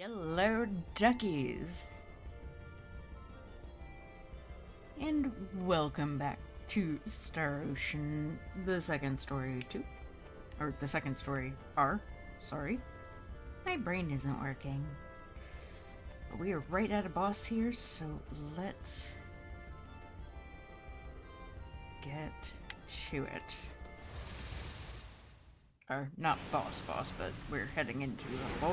Hello, duckies, and welcome back to Star Ocean, the second story or the second story R. Sorry, my brain isn't working. But we are right at a boss here, so let's get to it. Or not boss, but we're heading into a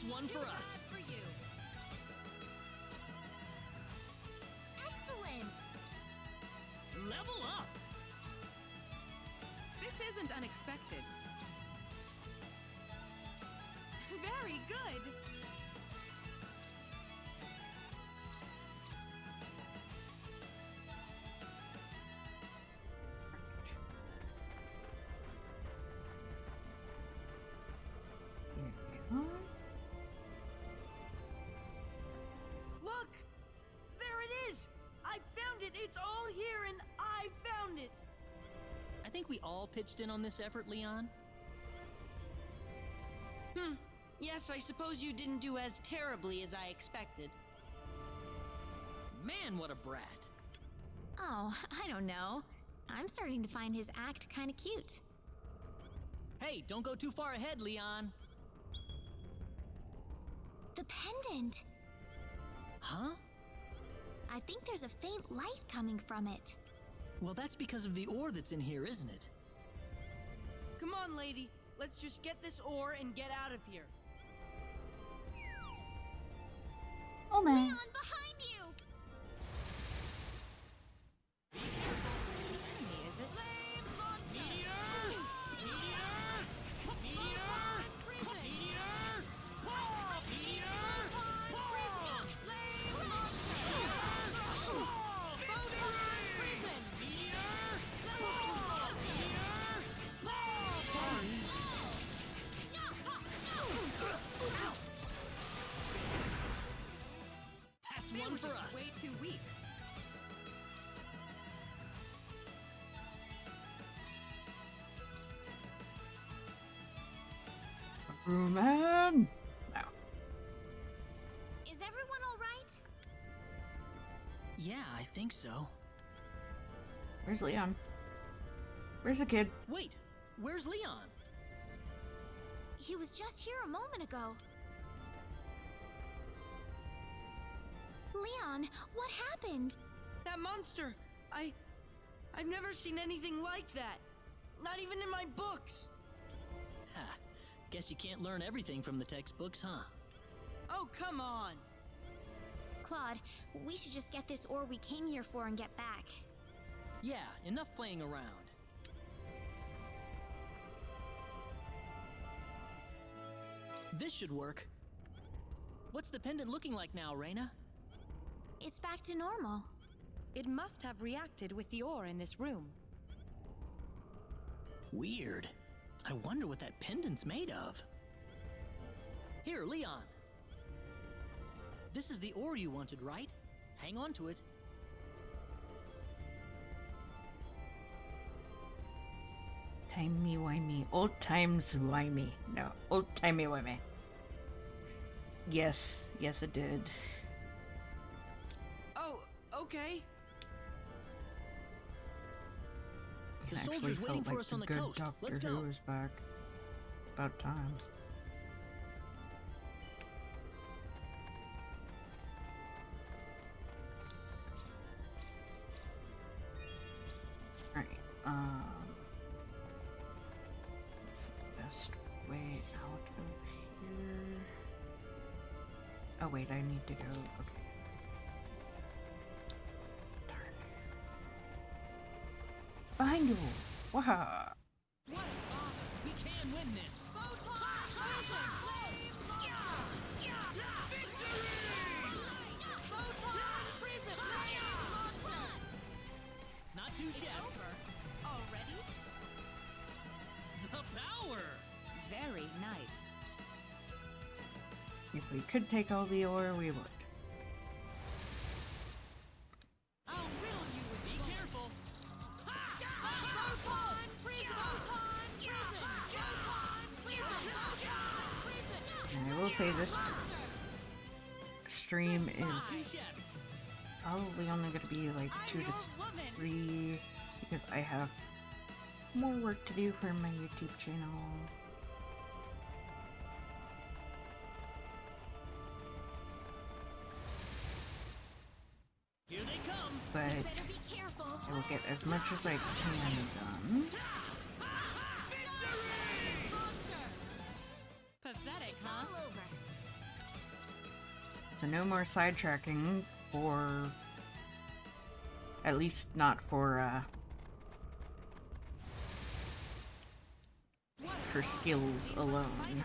One for us. For you. Excellent. Level up. This isn't unexpected. Very good. Look! There it is! I found it! It's all here and I found it! I think we all pitched in on this effort, Leon. Yes, I suppose you didn't do as terribly as I expected. Man, what a brat. Oh, I don't know. I'm starting to find his act kind of cute. Hey, don't go too far ahead, Leon. The pendant! Huh? I think there's a faint light coming from it. Well, that's because of the ore that's in here, isn't it? Come on, lady. Let's just get this ore and get out of here. Oh man. Leon, behind you! Is it? That's They one were for just us. way too weak. Man! Now, Is everyone all right? Yeah, I think so. where's Leon? Where's the kid? Wait, where's Leon? He was just here a moment ago. Leon, what happened? That monster! I've never seen anything like that. Not even in my books. Ha, guess you can't learn everything from the textbooks, huh? Oh, come on. Claude, we should just get this ore we came here for and get back. Yeah, enough playing around. This should work. What's the pendant looking like now, Reina? It's back to normal. It must have reacted with the ore in this room. Weird. I wonder what that pendant's made of. Here, Leon. This is the ore you wanted, right? Hang on to it. Timey-wimey. Old times wimey. No, old timey-wimey. Yes, yes it did. Oh, okay. The It actually soldier's felt waiting for like us on the good coast. Doctor Let's Who go. was back. It's about time. Alright, what's the best way out of here? Oh wait, I need to go, okay. Darn. Behind you! Waha! What a bother! We can win this! If we could take all the ore, we would. I'll riddle you with Be careful. Photon prison! Photon prison! Photon prison! And I will say this stream is Too shabby. probably only going to be like I'm 2 to your woman. 3 because I have more work to do for my YouTube channel. Here they come. But Better be careful. I will get as much as I can done. Pathetic, It's huh? all over. So no more sidetracking for... At least not for skills alone.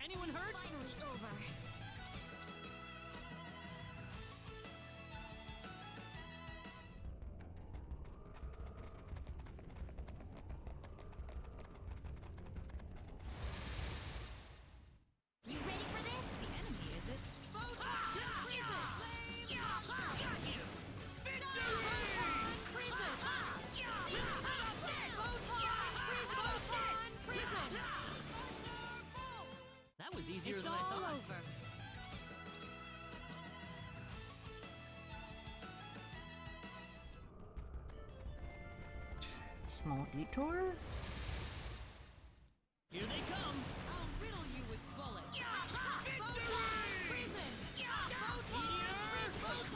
Anyone hurt? Finally over. You ready for this? The enemy, is it? That was easier It's than I all thought. over. Small detour? Here they come. I'll riddle you with bullets. Photon prison! Photon prison!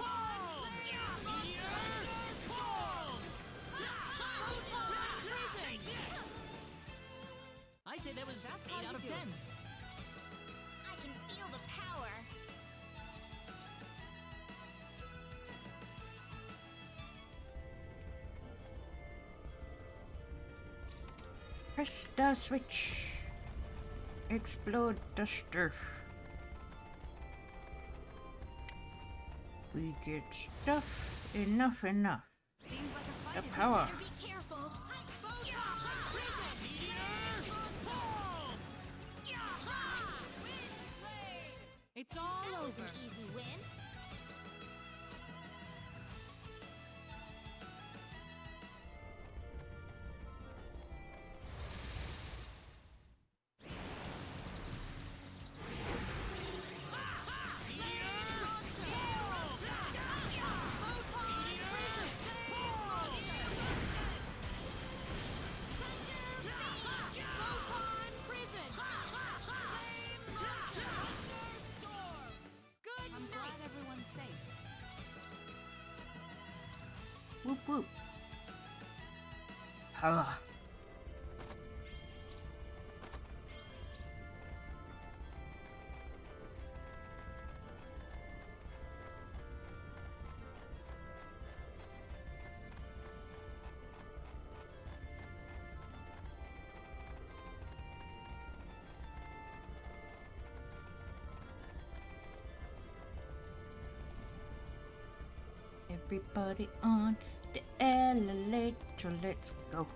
I'd say that was That's how 8 out you of do 10. it. I can feel the power. Press the switch. Explode the stuff. We get stuff enough. Seems like a The fight is power. Better be careful. It's all That was over. an easy win. I'm glad everyone's safe. Whoop whoop. Power. Everybody on the elevator, let's go.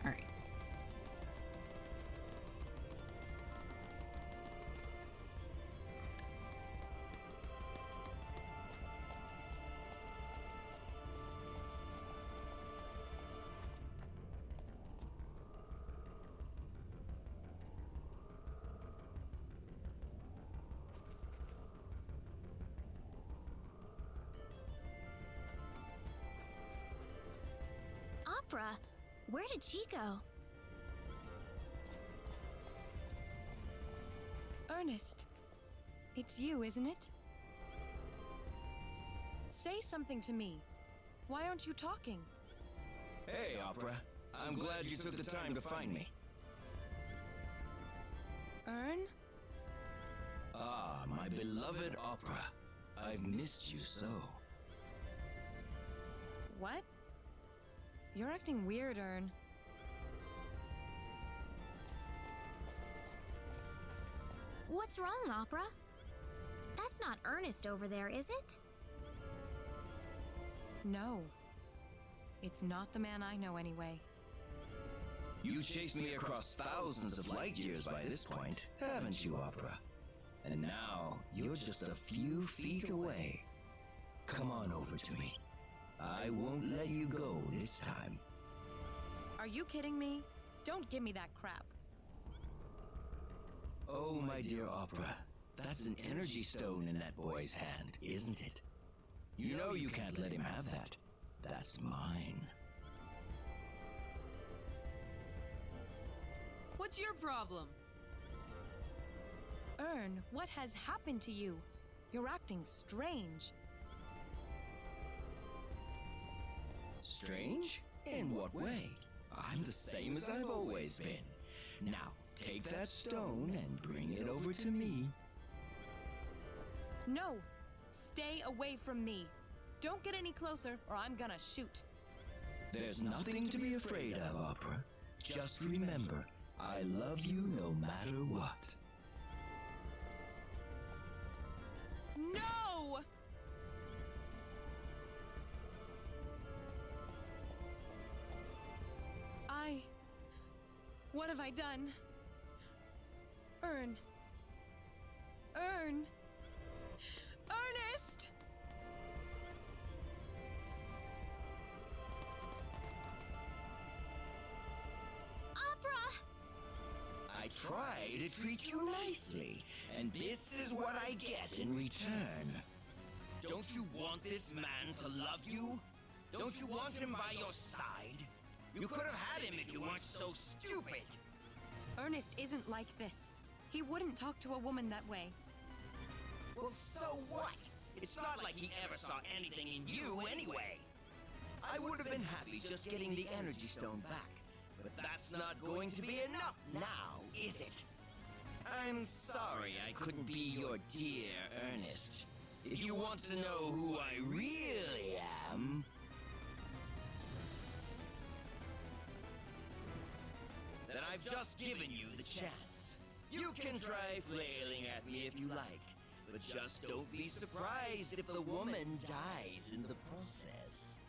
Alright. Opera? Where did she go? Ernest, it's you, isn't it? Say something to me. Why aren't you talking? Hey, Opera. I'm glad you took the time to find me. Ern? Ah, my beloved Opera. I've missed you so. What? You're acting weird, Ern. What's wrong, Opera? That's not Ernest over there, is it? No. It's not the man I know anyway. You chased me across thousands of light years by this point, haven't you, Opera? And now, you're just a few feet away. Come on over to me. I won't let you go this time. Are you kidding me? Don't give me that crap. Oh, my dear Opera, that's an energy stone in that boy's hand, isn't it? You know you can't let him have that. That's mine. What's your problem? Ern, what has happened to you? You're acting strange. Strange? In what way? I'm the same as I've always been. Now, take that stone and bring it over to me. No! Stay away from me. Don't get any closer, or I'm gonna shoot. There's nothing to be afraid of, Opera. Just remember, I love you no matter what. No! What have I done? Ern. Ernest! Opera! I try to treat you nicely, and this is what I get in return. Don't you want this man to love you? Don't you want him by your side? You could have had him if you weren't so stupid. Ernest isn't like this. He wouldn't talk to a woman that way. Well, so what? It's not like he ever saw anything in you anyway. I would have been happy just getting the energy stone back. But that's not going to be enough now, is it? I'm sorry I couldn't be your dear Ernest. If you want to know who I really am, then I've just given you the chance. You can try flailing at me if you like, but just don't be surprised if the woman dies in the process.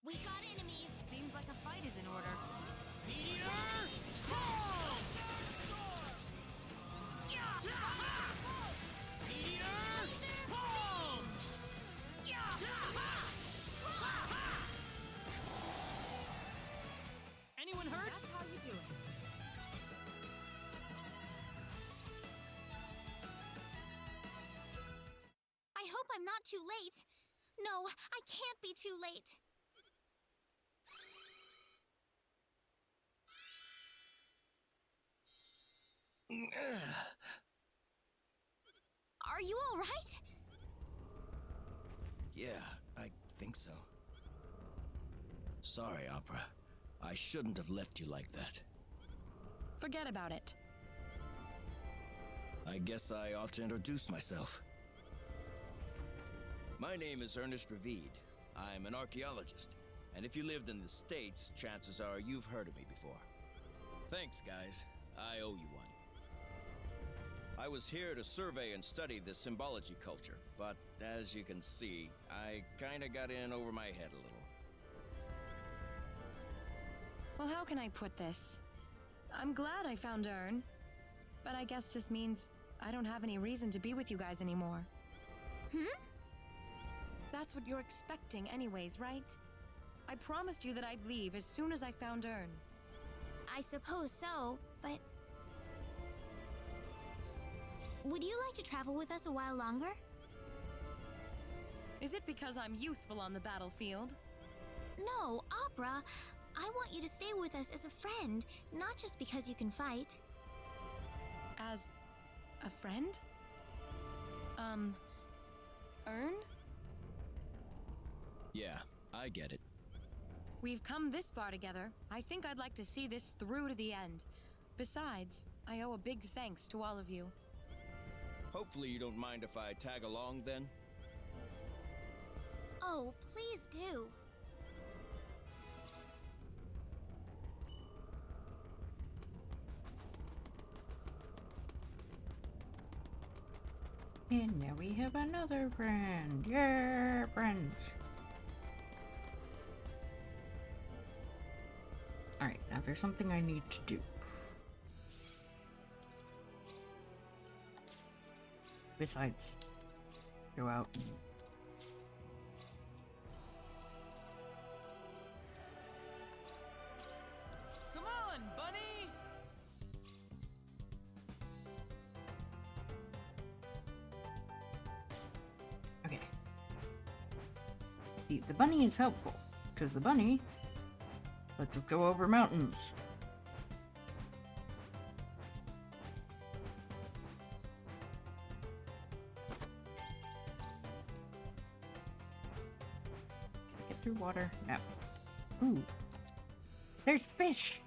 We got enemies! Seems like a fight is in order. Meteor! Fall! Meteor! Fall! Anyone hurt? That's how you do it. I hope I'm not too late. No, I can't be too late. Are you all right? Yeah, I think so. Sorry, Opera. I shouldn't have left you like that. Forget about it. I guess I ought to introduce myself. My name is Ernest Ravid. I'm an archaeologist. And if you lived in the States, chances are you've heard of me before. Thanks, guys. I owe you one. I was here to survey and study the symbology culture, but as you can see, I kinda got in over my head a little. Well, how can I put this? I'm glad I found Ern, but I guess this means I don't have any reason to be with you guys anymore. That's what you're expecting anyways, right? I promised you that I'd leave as soon as I found Ern. I suppose so, but... Would you like to travel with us a while longer? Is it because I'm useful on the battlefield? No, Opera. I want you to stay with us as a friend, not just because you can fight. As a friend? Ern? Yeah, I get it. We've come this far together. I think I'd like to see this through to the end. Besides, I owe a big thanks to all of you. Hopefully you don't mind if I tag along then? Oh, please do. And now we have another friend. Yeah, friends. Alright, now there's something I need to do. Besides, go out. Come on, bunny! Okay. The bunny is helpful, because the bunny lets us go over mountains. Can I get through water? No. Ooh. There's fish!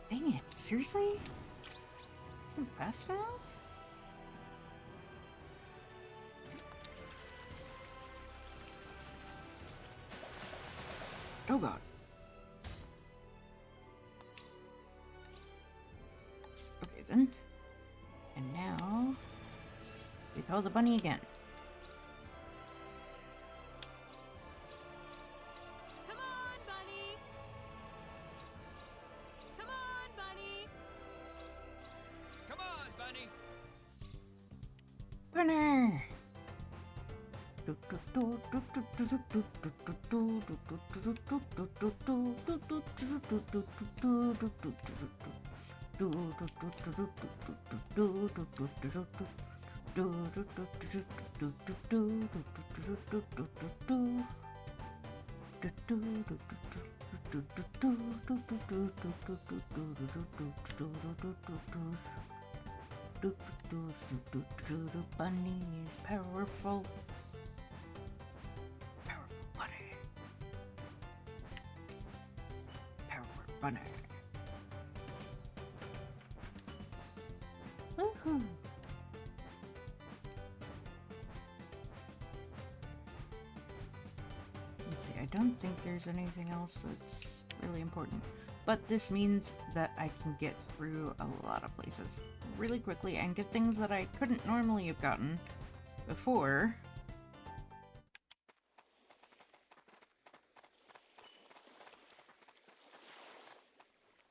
Dang it, seriously? Isn't fast now? Oh god. Okay then. And now we call the bunny again. Come on, bunny! Come on, bunny! Come on, bunny! Bunny! Bunny is powerful. Powerful bunny. Powerful bunny. Woohoo! Let's see, I don't think there's anything else that's really important. But this means that I can get through a lot of places really quickly and get things that I couldn't normally have gotten before.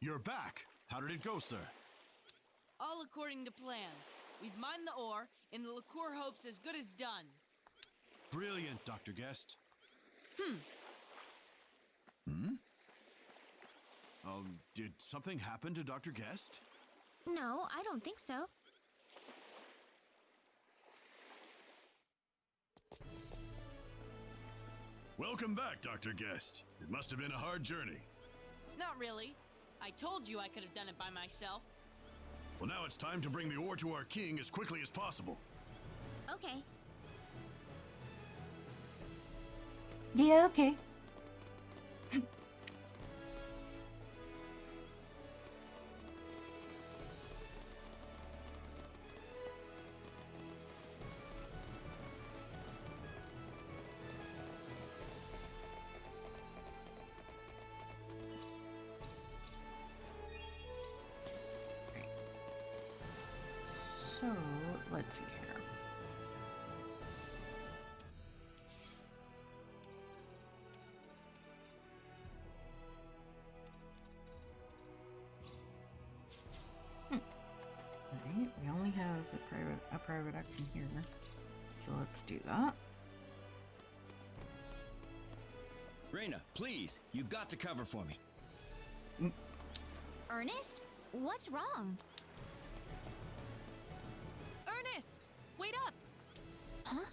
You're back. How did it go, sir? All according to plan. We've mined the ore, and the liqueur hope's as good as done. Brilliant, Dr. Guest. Did something happen to Dr. Guest? No, I don't think so. Welcome back, Dr. Guest. It must have been a hard journey. Not really. I told you I could have done it by myself. Well, now it's time to bring the ore to our king as quickly as possible. Okay. Yeah, okay. So, let's see here. Alright, we only have a private action here. So let's do that. Reina, please, you got to cover for me. Ernest? What's wrong? Ernest! Wait up! Huh?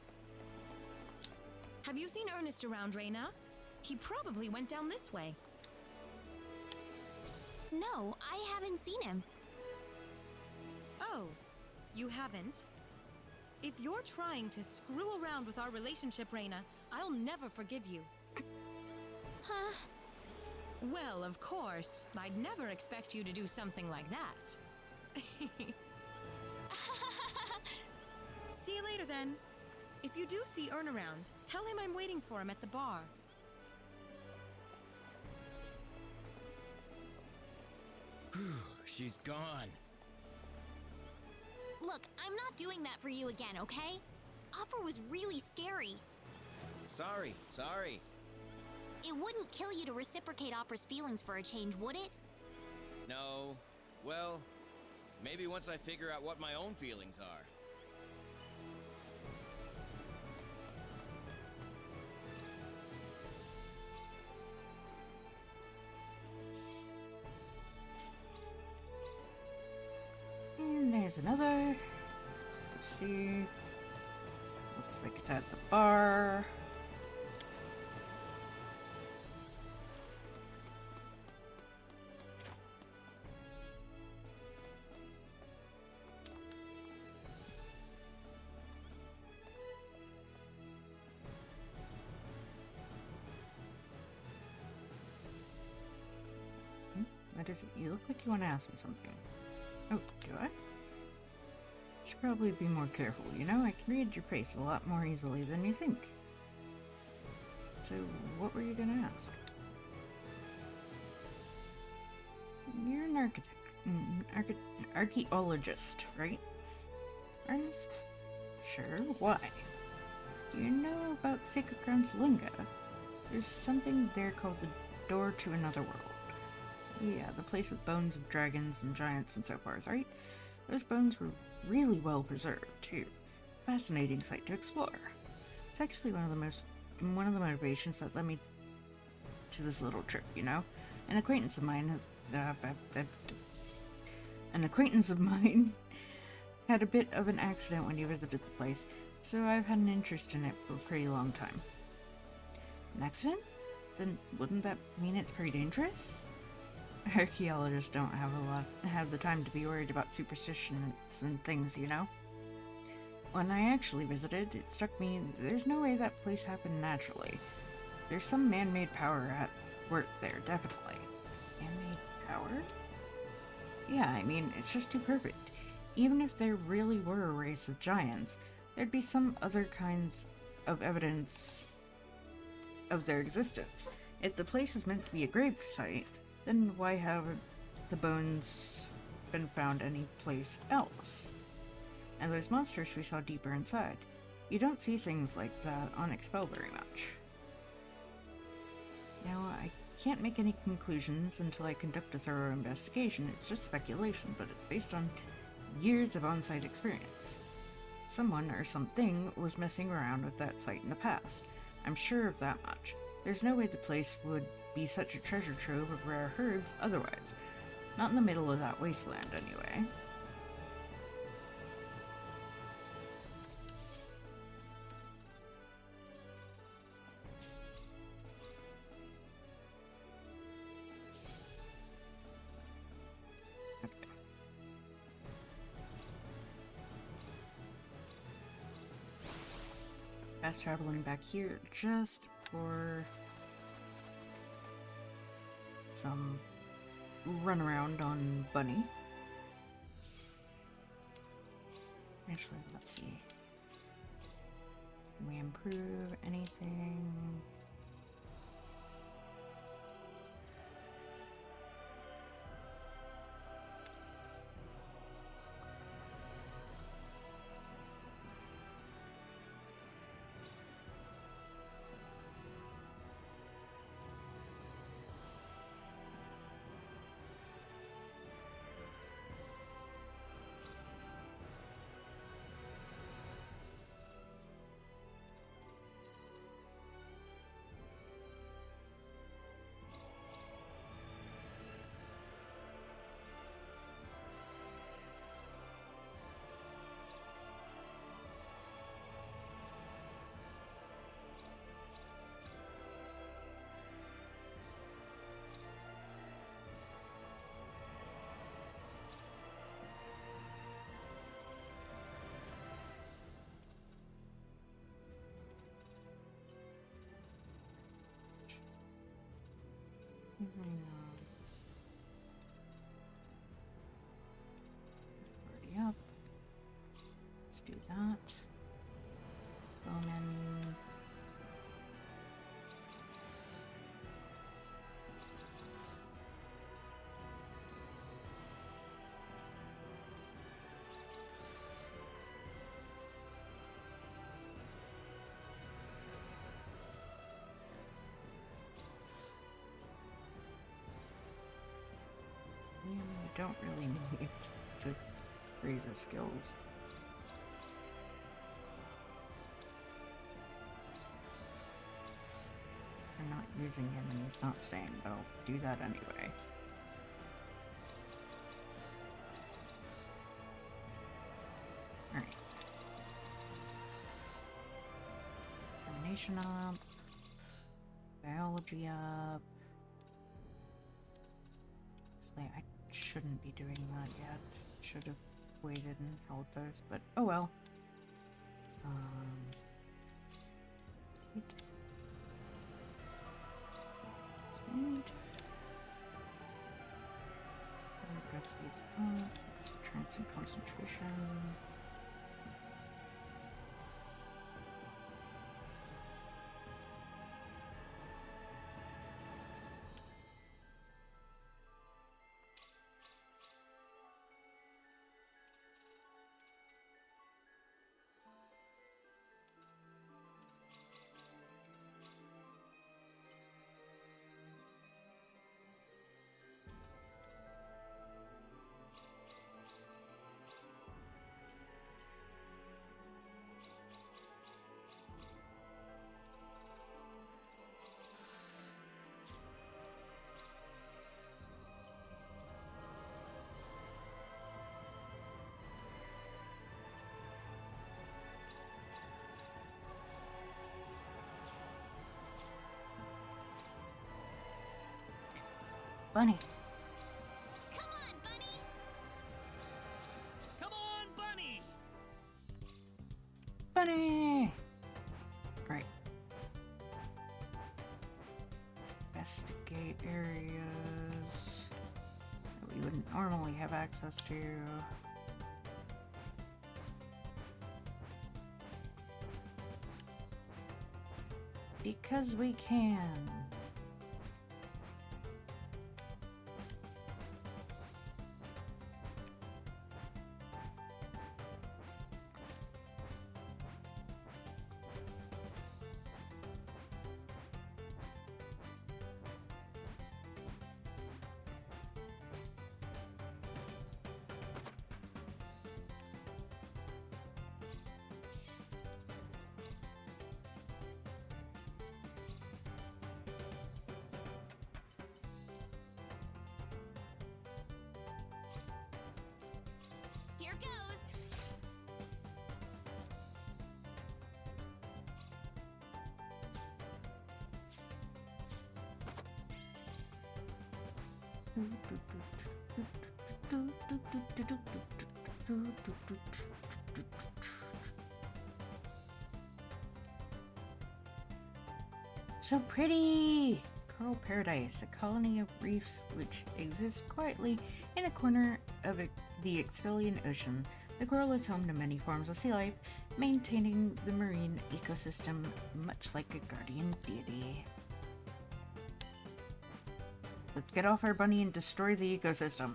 Have you seen Ernest around, Reina? He probably went down this way. No, I haven't seen him. Oh, you haven't? If you're trying to screw around with our relationship, Reina, I'll never forgive you. Huh? Well, of course. I'd never expect you to do something like that. See you later, then. If you do see Ern around, tell him I'm waiting for him at the bar. She's gone. Look, I'm not doing that for you again, okay? Opera was really scary. Sorry. It wouldn't kill you to reciprocate Opera's feelings for a change, would it? No. Well, maybe once I figure out what my own feelings are. And there's another. Let's see. Looks like it's at the bar. What is it? You look like you want to ask me something. Oh, do I? Should probably be more careful, you know? I can read your face a lot more easily than you think. So, what were you gonna ask? You're an archaeologist, right? Ernest? Sure, why? Do you know about Sacred Grounds Linga? There's something there called the Door to Another World. Yeah, the place with bones of dragons and giants and so forth, right? Those bones were really well preserved, too. Fascinating sight to explore. It's actually one of the motivations that led me to this little trip, you know? An acquaintance of mine had a bit of an accident when he visited the place, so I've had an interest in it for a pretty long time. An accident? Then wouldn't that mean it's pretty dangerous? Archaeologists don't have the time to be worried about superstitions and things, you know? When I actually visited, it struck me there's no way that place happened naturally. There's some man-made power at work there, definitely. Man-made power? Yeah, I mean, it's just too perfect. Even if there really were a race of giants, there'd be some other kinds of evidence of their existence. If the place is meant to be a grave site, then why haven't the bones been found anyplace else? And those monsters we saw deeper inside. You don't see things like that on Expel very much. Now, I can't make any conclusions until I conduct a thorough investigation. It's just speculation, but it's based on years of on-site experience. Someone or something was messing around with that site in the past. I'm sure of that much. There's no way the place would be such a treasure trove of rare herbs otherwise. Not in the middle of that wasteland, anyway. Okay. Fast traveling back here just for some runaround on Bunny. Actually, let's see. Can we improve anything? Already up. Let's do that. Bowman. I don't really need to raise his skills. I'm not using him and he's not staying, but I'll do that anyway. Alright. Termination up. Biology up. Actually, I shouldn't be doing that yet. Should have waited and held those, but oh well. Speed. Speed. Gut speed's up. Trance and concentration. Bunny. Come on, Bunny! Come on, Bunny! Bunny! Right. Investigate areas that we wouldn't normally have access to. Because we can. Here goes! So pretty! Coral Paradise, a colony of reefs which exists quietly in a corner of the Expellian Ocean. The coral is home to many forms of sea life, maintaining the marine ecosystem much like a guardian deity. Let's get off our bunny and destroy the ecosystem.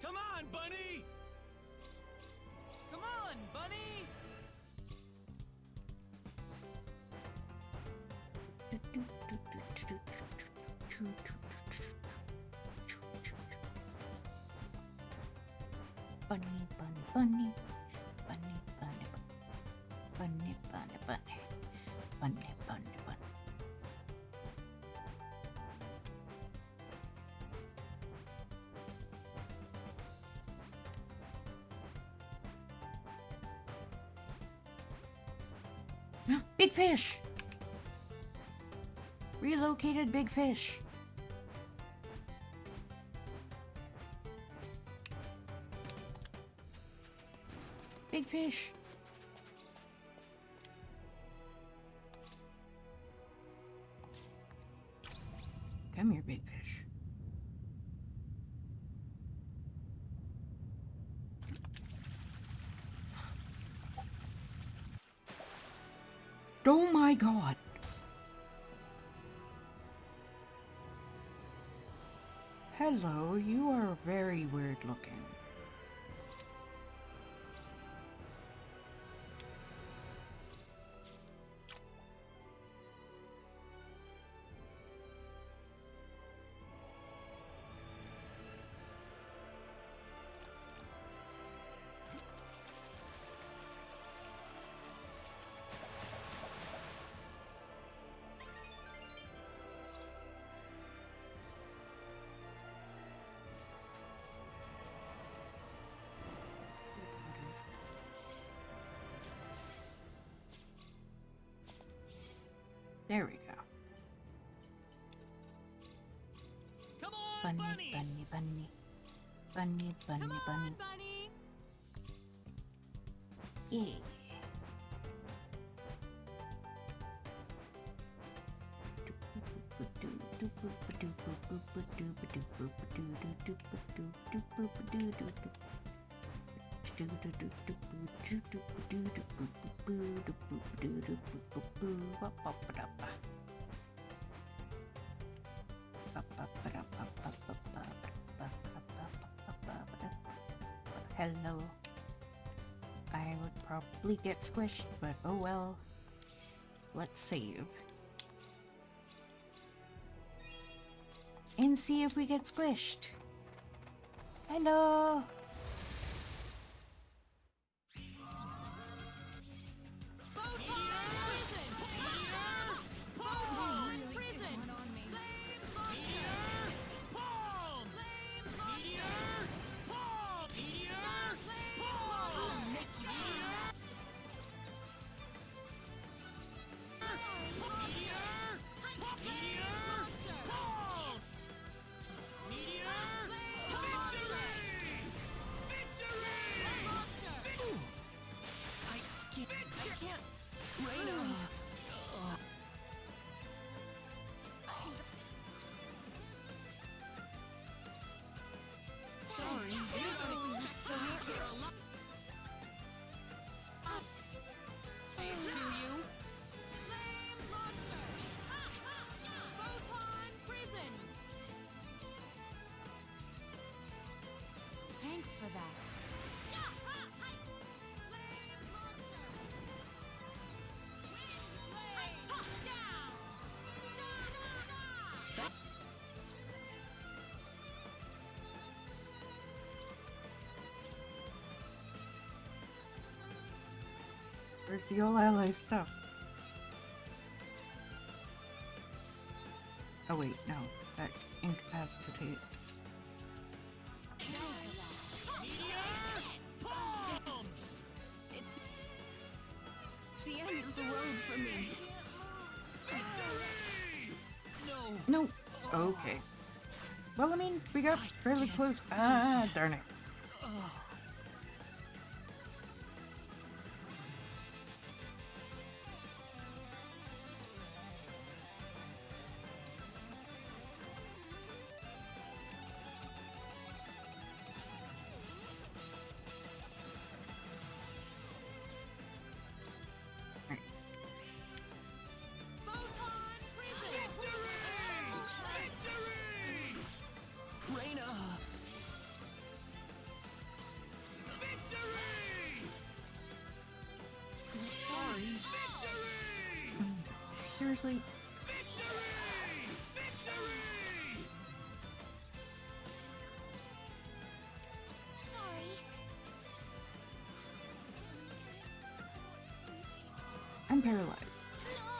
Come on, Bunny! Come on, Bunny! Bunny, bunny, bunny, bunny, bunny, bunny, bunny, bunny. Bunny, bunny, bunny. Big fish! Relocated big fish. Big fish. Come here, big fish. Oh my god. Hello, you are very weird looking. There we go. Come on, Bunny, bunny! bunny, bunny. Bunny, bunny, Come bunny. on, bunny. Yeah. Hello. I would probably get squished, but oh well. Let's save. And see if we get squished. Hello! Thanks for that. Where's the old ally stuff? Oh wait, no. That incapacitates. The end of the road for me. No. Okay. Well, I mean, we got fairly close. Ah, darn it. Seriously? I'm paralyzed.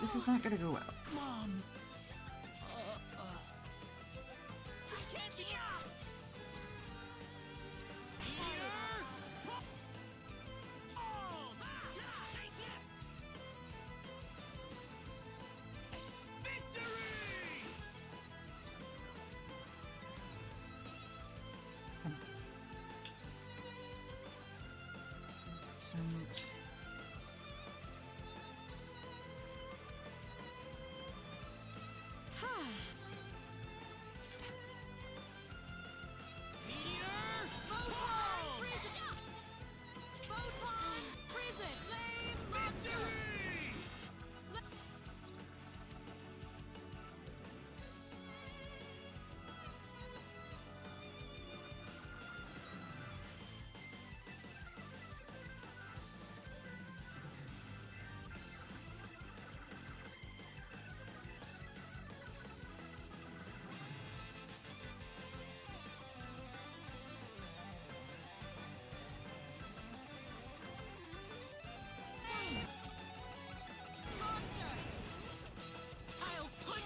This is not gonna go well. Mom! Just catching up! Meteor! Oh! Take it! Victory! Some- Meteor! Photon! Prison! Photon! Prison! Flame launcher! Launcher! I'll put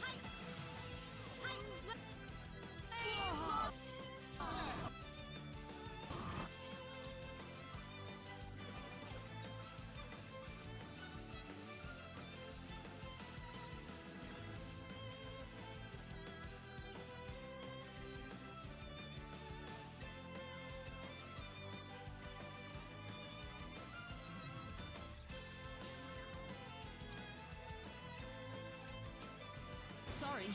Sorry.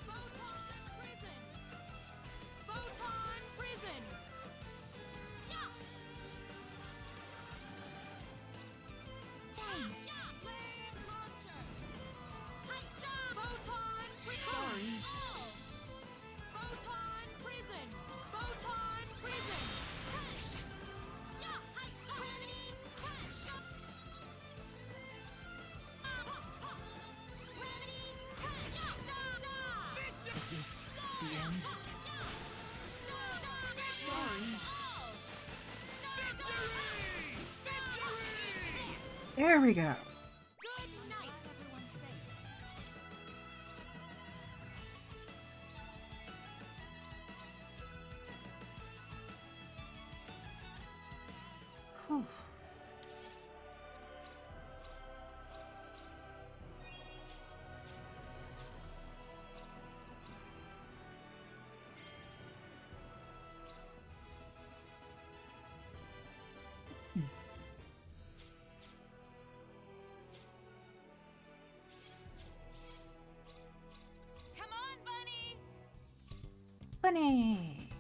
Photon prison! Photon prison! Thanks. Flame launcher! Photon prison! Sorry. Photon prison! Photon prison! Is this the end? Sorry. There we go. Good night! Everyone's safe. Whew. Come on, Bunny! Bunny.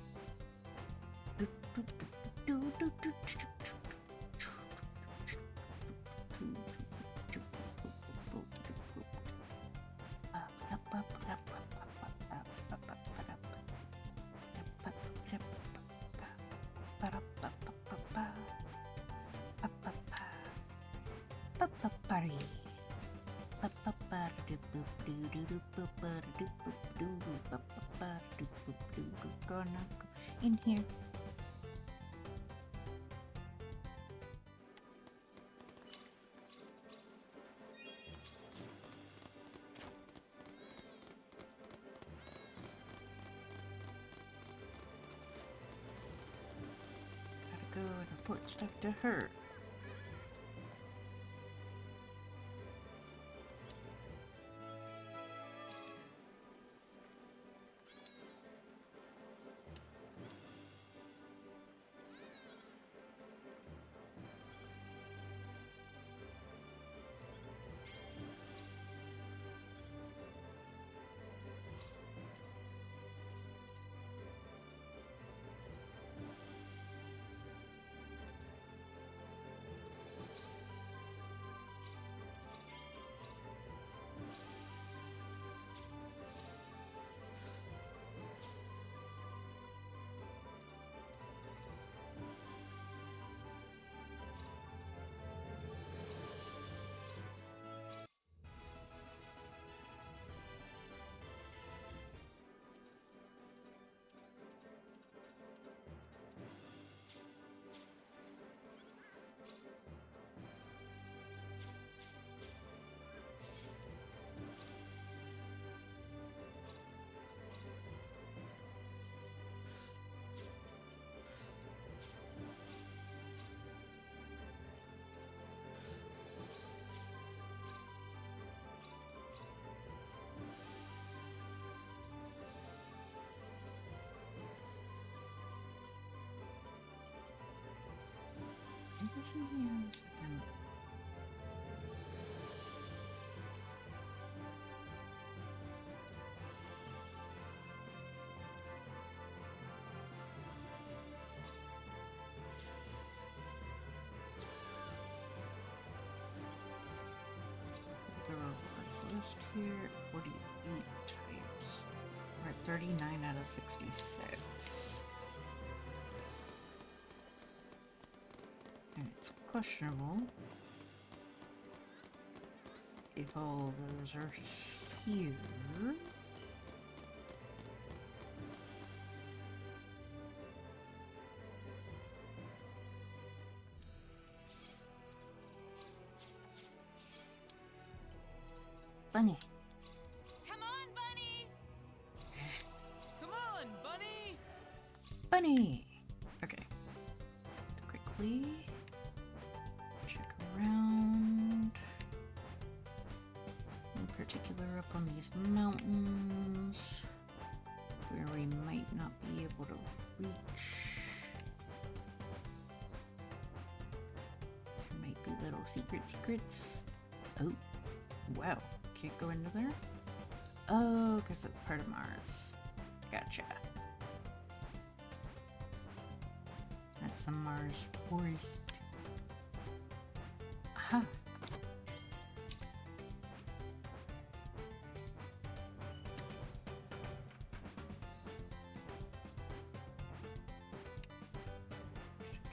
Gonna go in here. Gotta go and report stuff to her. What's in here? Second. The rewards list here, 48 types. We're at 39 out of 66. And it's questionable if all those are here. Bunny. Come on, Bunny! Come on, Bunny! Bunny! Okay. Quickly check around. In particular, up on these mountains where we might not be able to reach. There might be little secrets. Oh, wow. Can't go into there? Oh, because it's part of Mars. Gotcha. That's the Mars forest. Aha.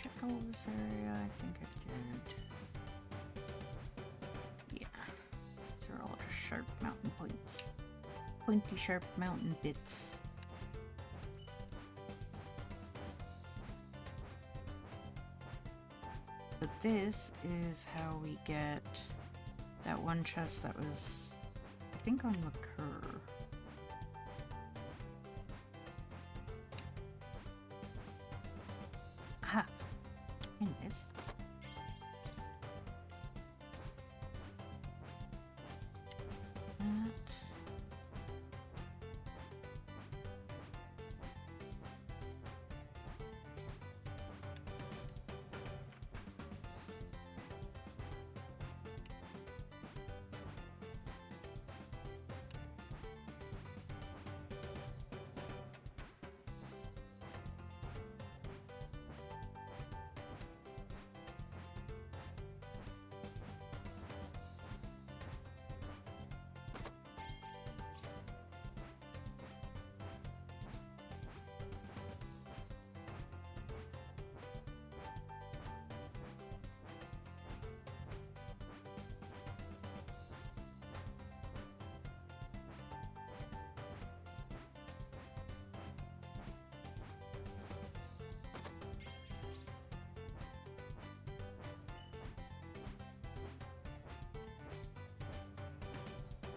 Check all this area. I think I did. Yeah. These are all just sharp mountain points. Pointy, sharp mountain bits. But this is how we get that one chest that was, I think, on the curve. Aha! In this. That.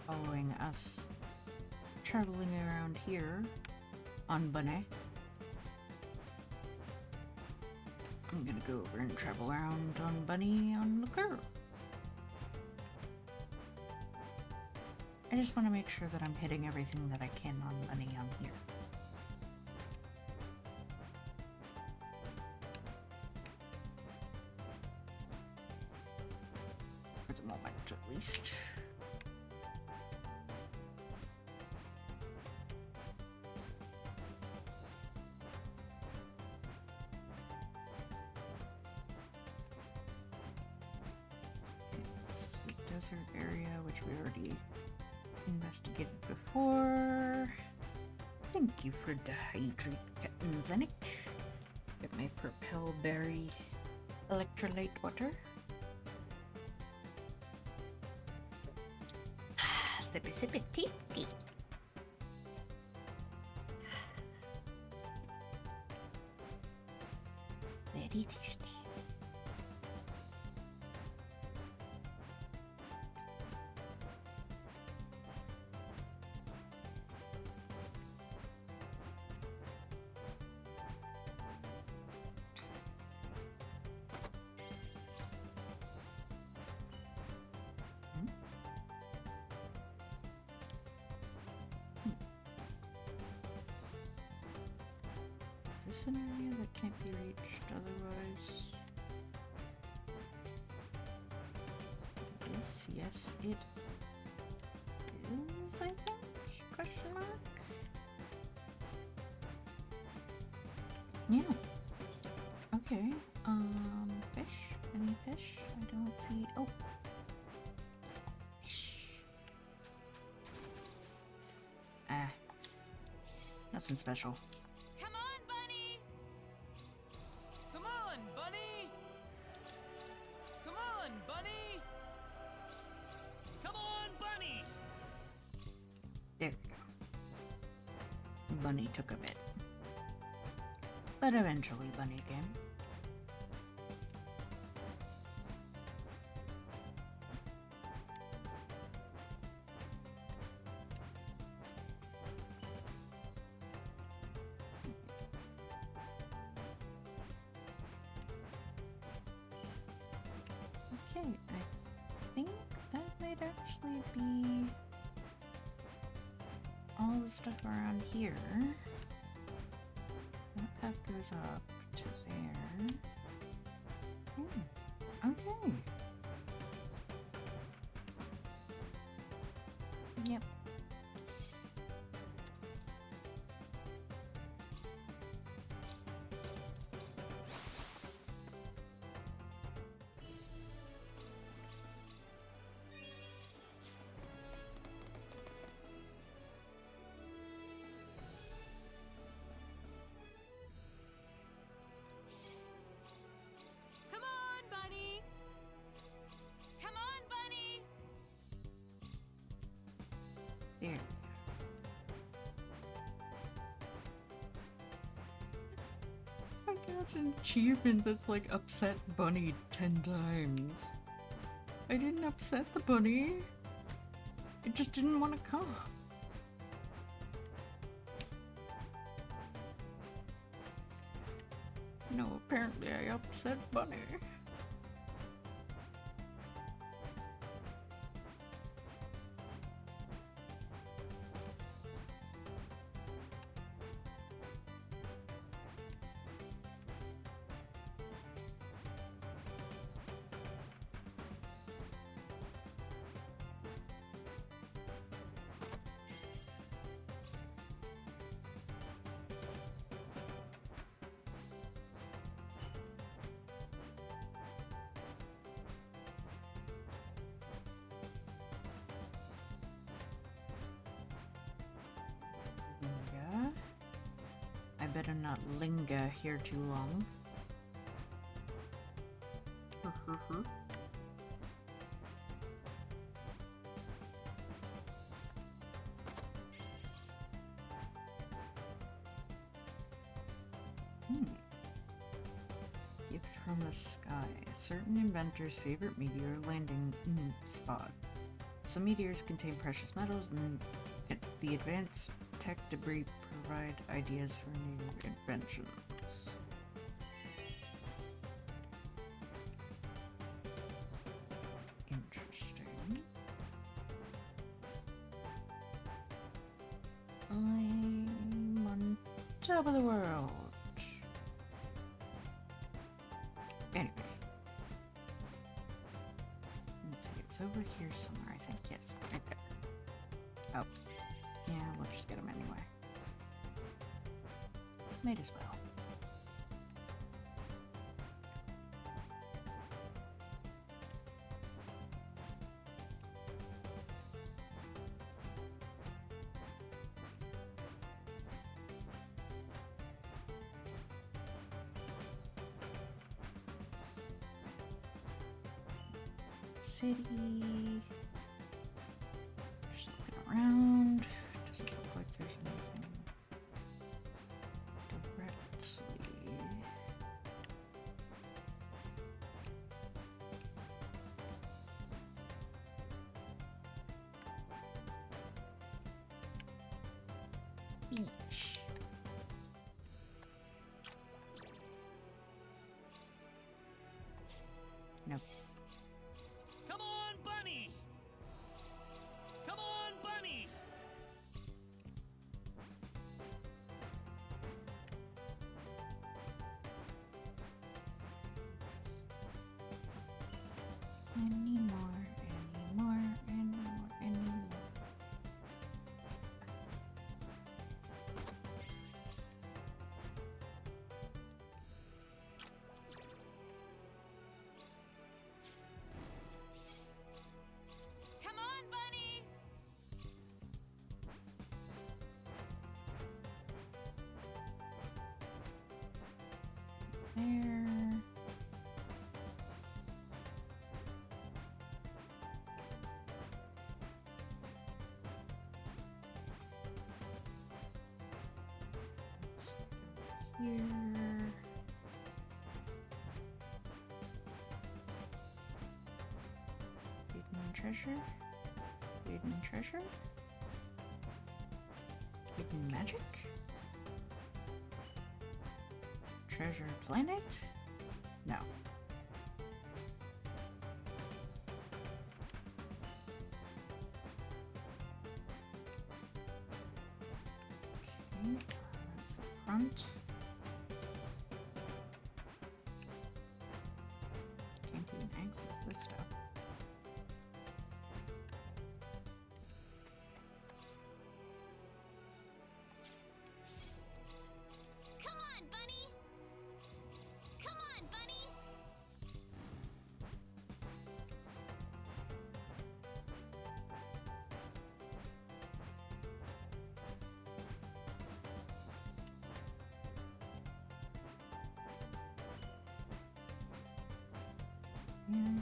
Following us traveling around here on Bunny. I'm gonna go over and travel around on Bunny on the curve. I just want to make sure that I'm hitting everything that I can on Bunny on here. For the moment, at least. Desert area, which we already investigated before. Thank you for the hydrate, Captain Zenik. Get my Propel Berry electrolyte water. Sippy sippy tasty. Very tasty. Is this an area that can't be reached otherwise? is. Yes, it is, I think? Question mark? Yeah. Okay. Fish? Any fish? I don't see. Oh. Fish. Ah. Nothing special. Come on, Bunny! Come on, Bunny! Come on, Bunny! Come on, Bunny! There we go. Bunny took a bit. But eventually Bunny came. Okay, I think that might actually be all the stuff around here. That path goes up to there. Okay. Yep. Come on, Bunny! Come on, Bunny! There. I got an achievement that's like upset Bunny 10 times. I didn't upset the bunny. It just didn't want to come. No, apparently I upset Bunny. Linger. I better not linger here too long. Gift from the sky. A certain inventor's favorite meteor landing spot. Some meteors contain precious metals, and the advanced tech debris provide ideas for new inventions. Interesting. I'm on top of the world. Anyway. Let's see, it's over here somewhere, I think. Yes, right there. Oh. Yeah, we'll just get them anyway. Might as well. City. Just looking around. Doesn't look like there's anything directly. Beach. Nope. Come on, Bunny! Come on, Bunny! Any more, any there. Here. Hidden treasure. Hidden treasure. Hidden magic. Treasure planet? No. Okay, that's the front. Can't even access this stuff. Come on, Bunny! Come on, Bunny! Yeah.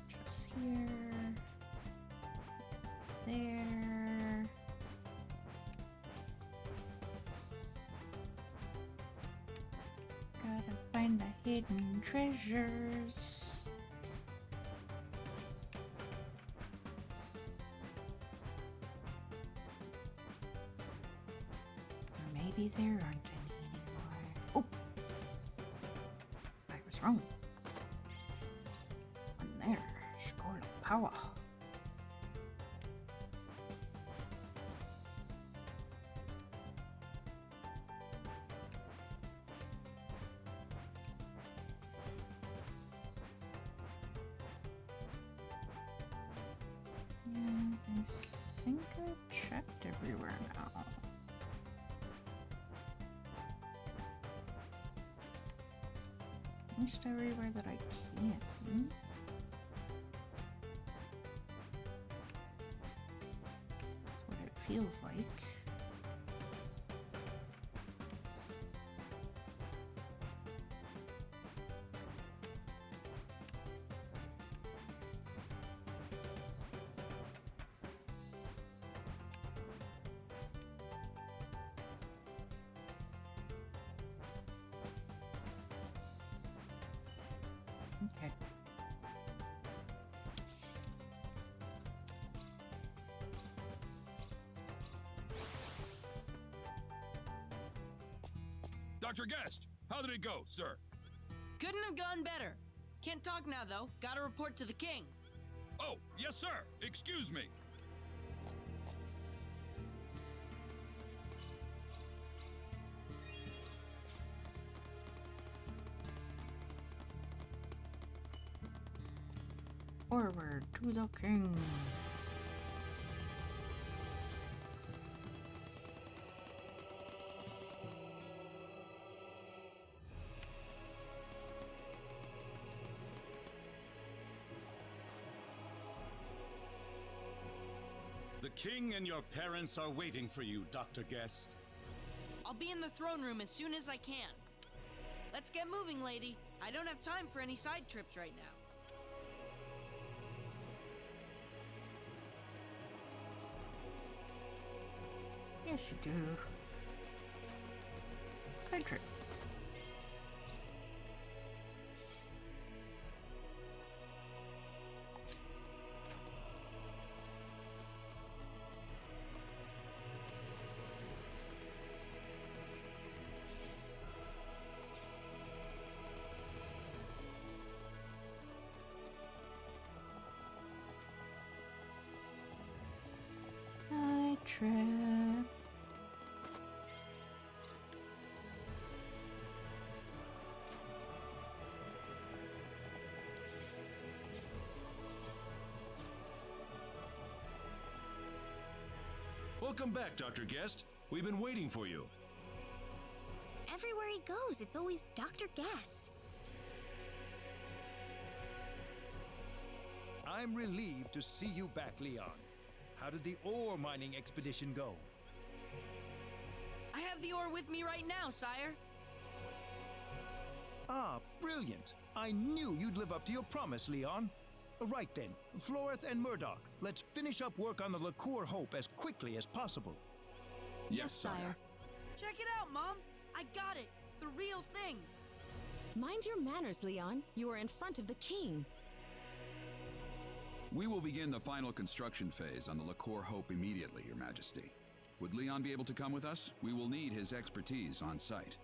Just here. There. Gotta find the hidden treasures. Or maybe there aren't any anymore. Oh! I was wrong. One there. Scored a power. Yeah, I think I checked everywhere now. At least everywhere that I can. That's what it feels like. Okay. Dr. Guest, how did it go, sir? Couldn't have gone better. Can't talk now, though. Gotta report to the king. Oh, yes, sir. Excuse me. Forward to the king. The king and your parents are waiting for you, Dr. Guest. I'll be in the throne room as soon as I can. Let's get moving, lady. I don't have time for any side trips right now. Yes, you do. Side trip. Side trip. Welcome back, Dr. Guest. We've been waiting for you. Everywhere he goes, it's always Dr. Guest. I'm relieved to see you back, Leon. How did the ore mining expedition go? I have the ore with me right now, sire. Ah, brilliant. I knew you'd live up to your promise, Leon. Right then, Floreth and Murdoch, let's finish up work on the Liqueur Hope as quickly as possible. Yes, sire. Check it out, Mom. I got it. The real thing. Mind your manners, Leon. You are in front of the king. We will begin the final construction phase on the Liqueur Hope immediately, Your Majesty. Would Leon be able to come with us? We will need his expertise on site.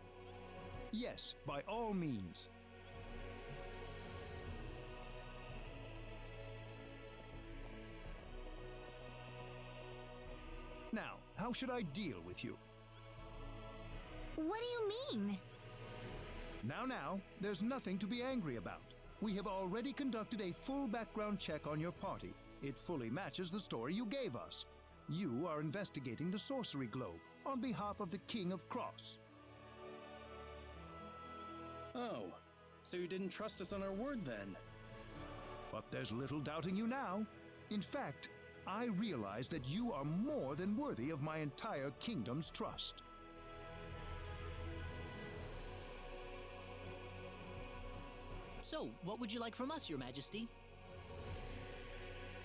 Yes, by all means. Now, how should I deal with you? What do you mean? Now, there's nothing to be angry about. We have already conducted a full background check on your party. It fully matches the story you gave us. You are investigating the sorcery globe on behalf of the King of Cross. Oh, so you didn't trust us on our word then? But there's little doubting you now. In fact, I realize that you are more than worthy of my entire kingdom's trust. So, what would you like from us, Your Majesty?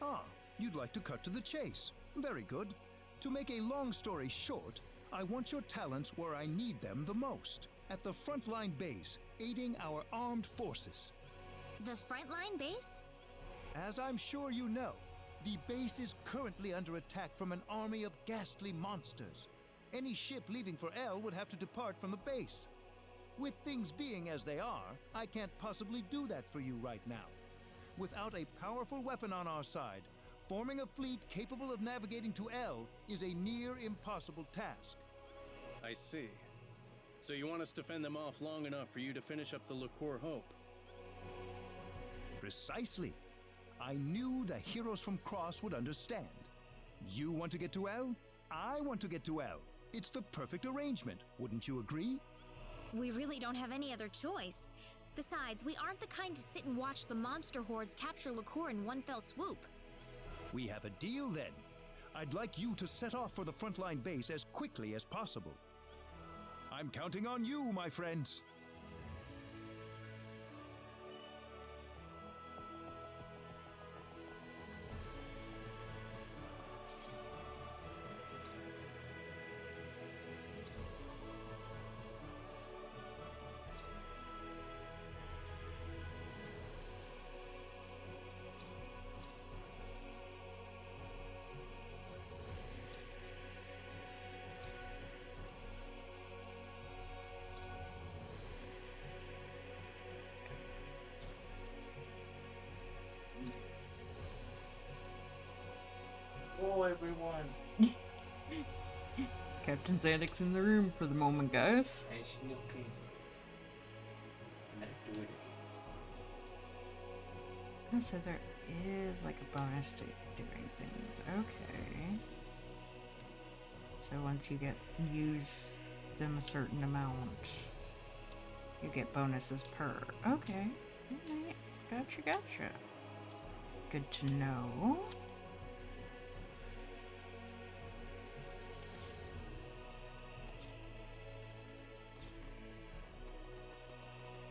Ah, you'd like to cut to the chase. Very good. To make a long story short, I want your talents where I need them the most. At the frontline base, aiding our armed forces. The frontline base? As I'm sure you know, the base is currently under attack from an army of ghastly monsters. Any ship leaving for L would have to depart from the base. With things being as they are, I can't possibly do that for you right now. Without a powerful weapon on our side, forming a fleet capable of navigating to L is a near impossible task. I see. So you want us to fend them off long enough for you to finish up the Liqueur Hope? Precisely. I knew the heroes from Cross would understand. You want to get to L? I want to get to L. It's the perfect arrangement, wouldn't you agree? We really don't have any other choice. Besides, we aren't the kind to sit and watch the monster hordes capture Liqueur in one fell swoop. We have a deal then. I'd like you to set off for the frontline base as quickly as possible. I'm counting on you, my friends. Whoa, everyone. Captain Xanax in the room for the moment, guys. Hey, sneaky. Let's do it. Oh, so there is like a bonus to doing things. Okay. So once you use them a certain amount, you get bonuses per. Okay. Alright. Gotcha. Good to know.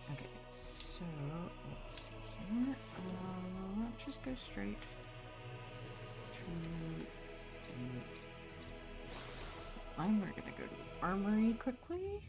Okay, so let's see here. Let's just go straight to the line. We're gonna go to the armory quickly.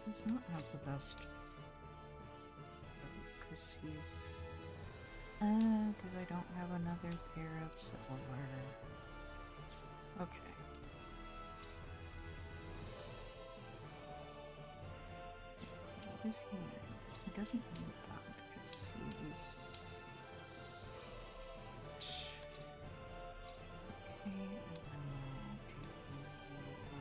Does not have the best because because I don't have another pair of silver. Okay. What is here? doesn't need that because he's... Okay, and then we'll do...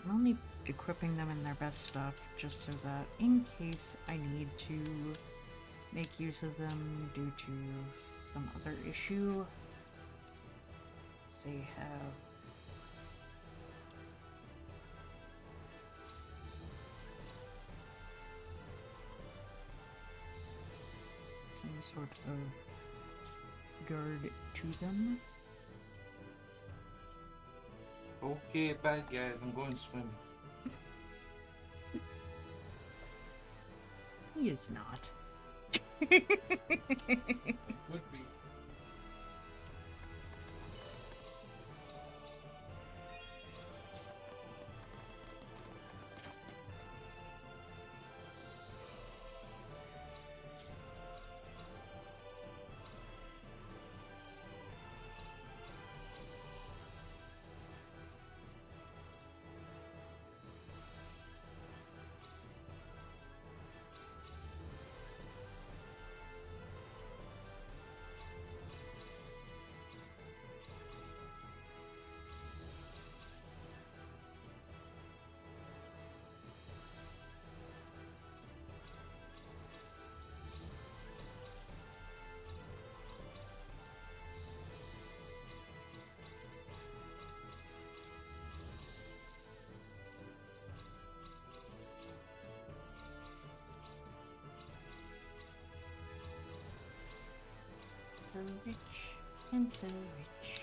I'm only equipping them in their best stuff just so that in case I need to make use of them due to some other issue, they have some sort of guard to them. Okay, bye guys, I'm going swimming. He is not. Would be. So rich and so rich.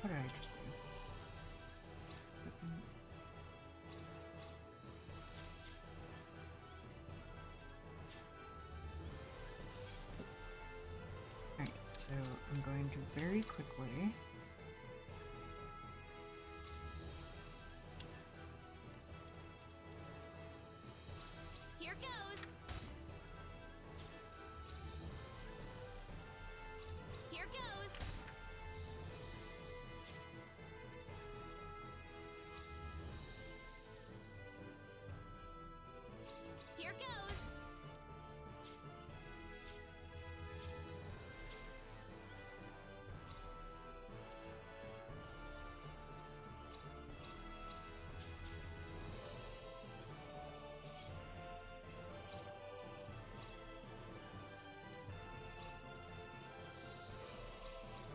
What did I just do? Alright, so I'm going to very quickly Here goes. Here goes. Here goes.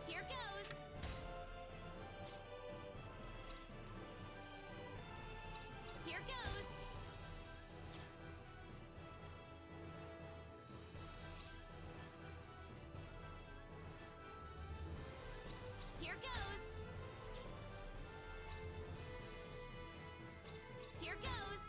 Here goes. Here goes. Here goes. Here goes.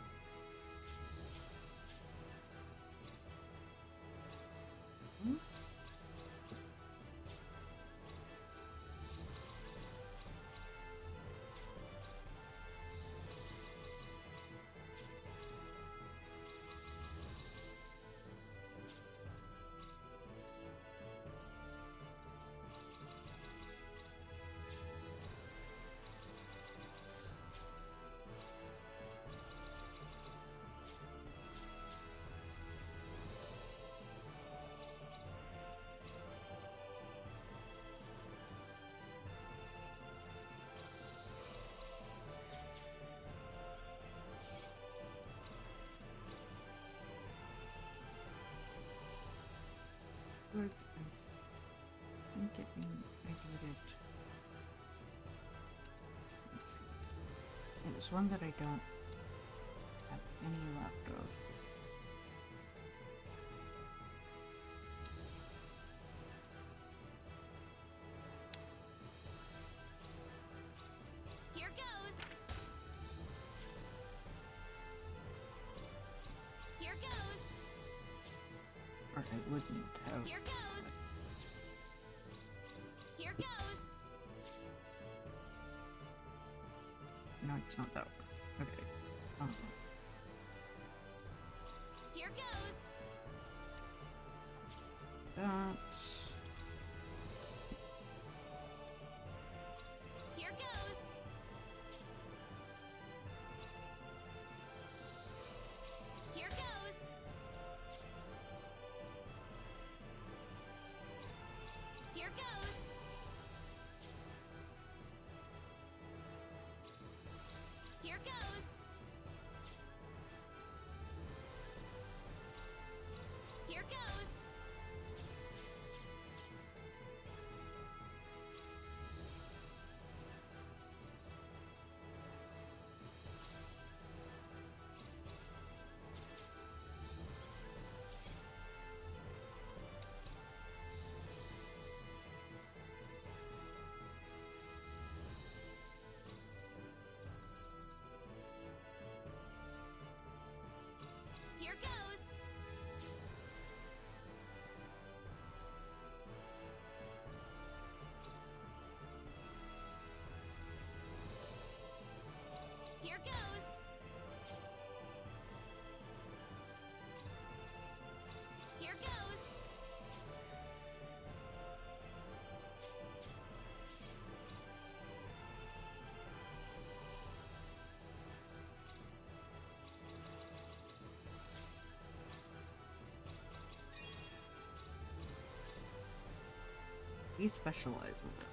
towards I think it means I did it. Let's see. There's one that I don't have any left of. Here goes. Here goes. Or I wouldn't have. Here goes. Here goes. No, it's not that one. Okay. Here goes. That's... Here goes. Here goes. Here goes. Here goes. Here goes. Here goes. Here goes. Here goes. He specializes in that.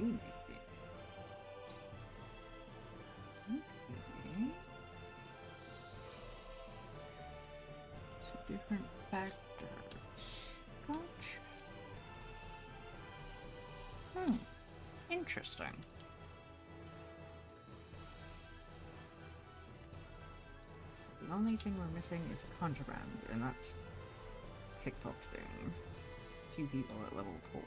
Okay. So different factors. Gotcha. Interesting. The only thing we're missing is contraband, and that's pickpocketing. 2 people at level 4.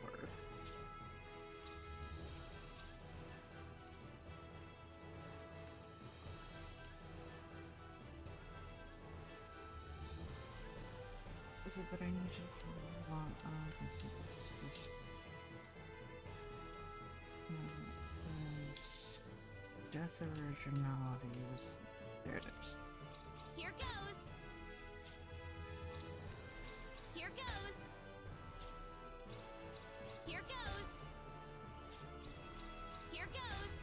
Is it that I need to want death originality was there it is. Here goes. Here goes. Here goes. Here goes.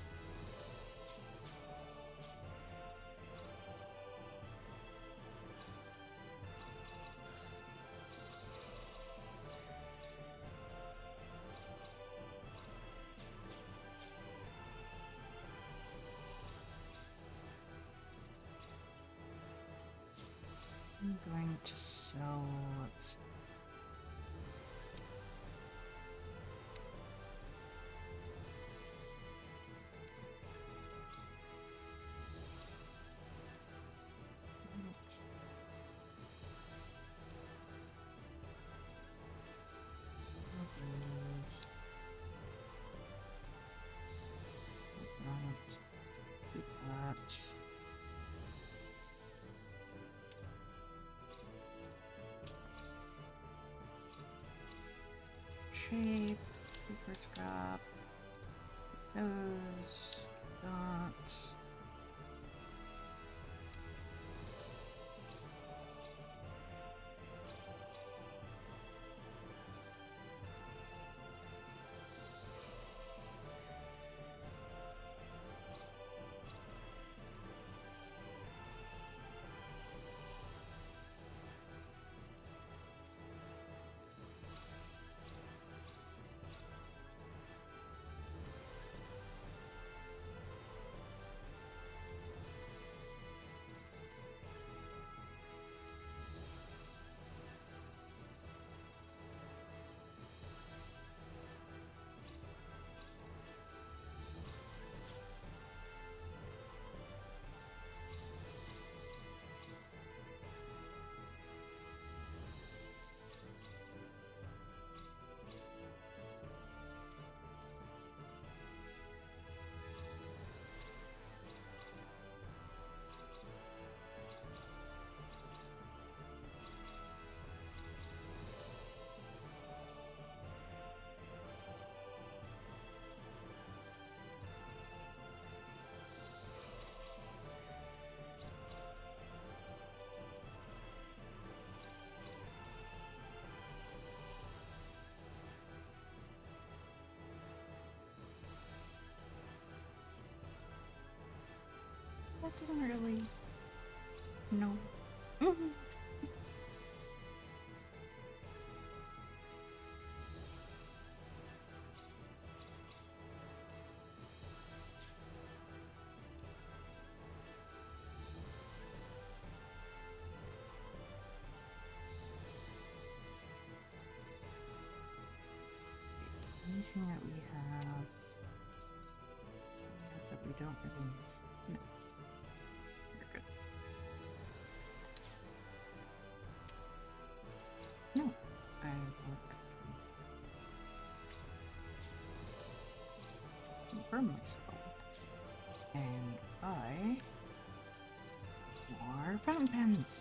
I'm going to sell, let's see. Keep that. Shape, super scrap, those, that. that doesn't really... No. Mm-hmm. Anything that we have that we don't really need? No. We're good. No. I looked confirm myself. And buy more fountain pens.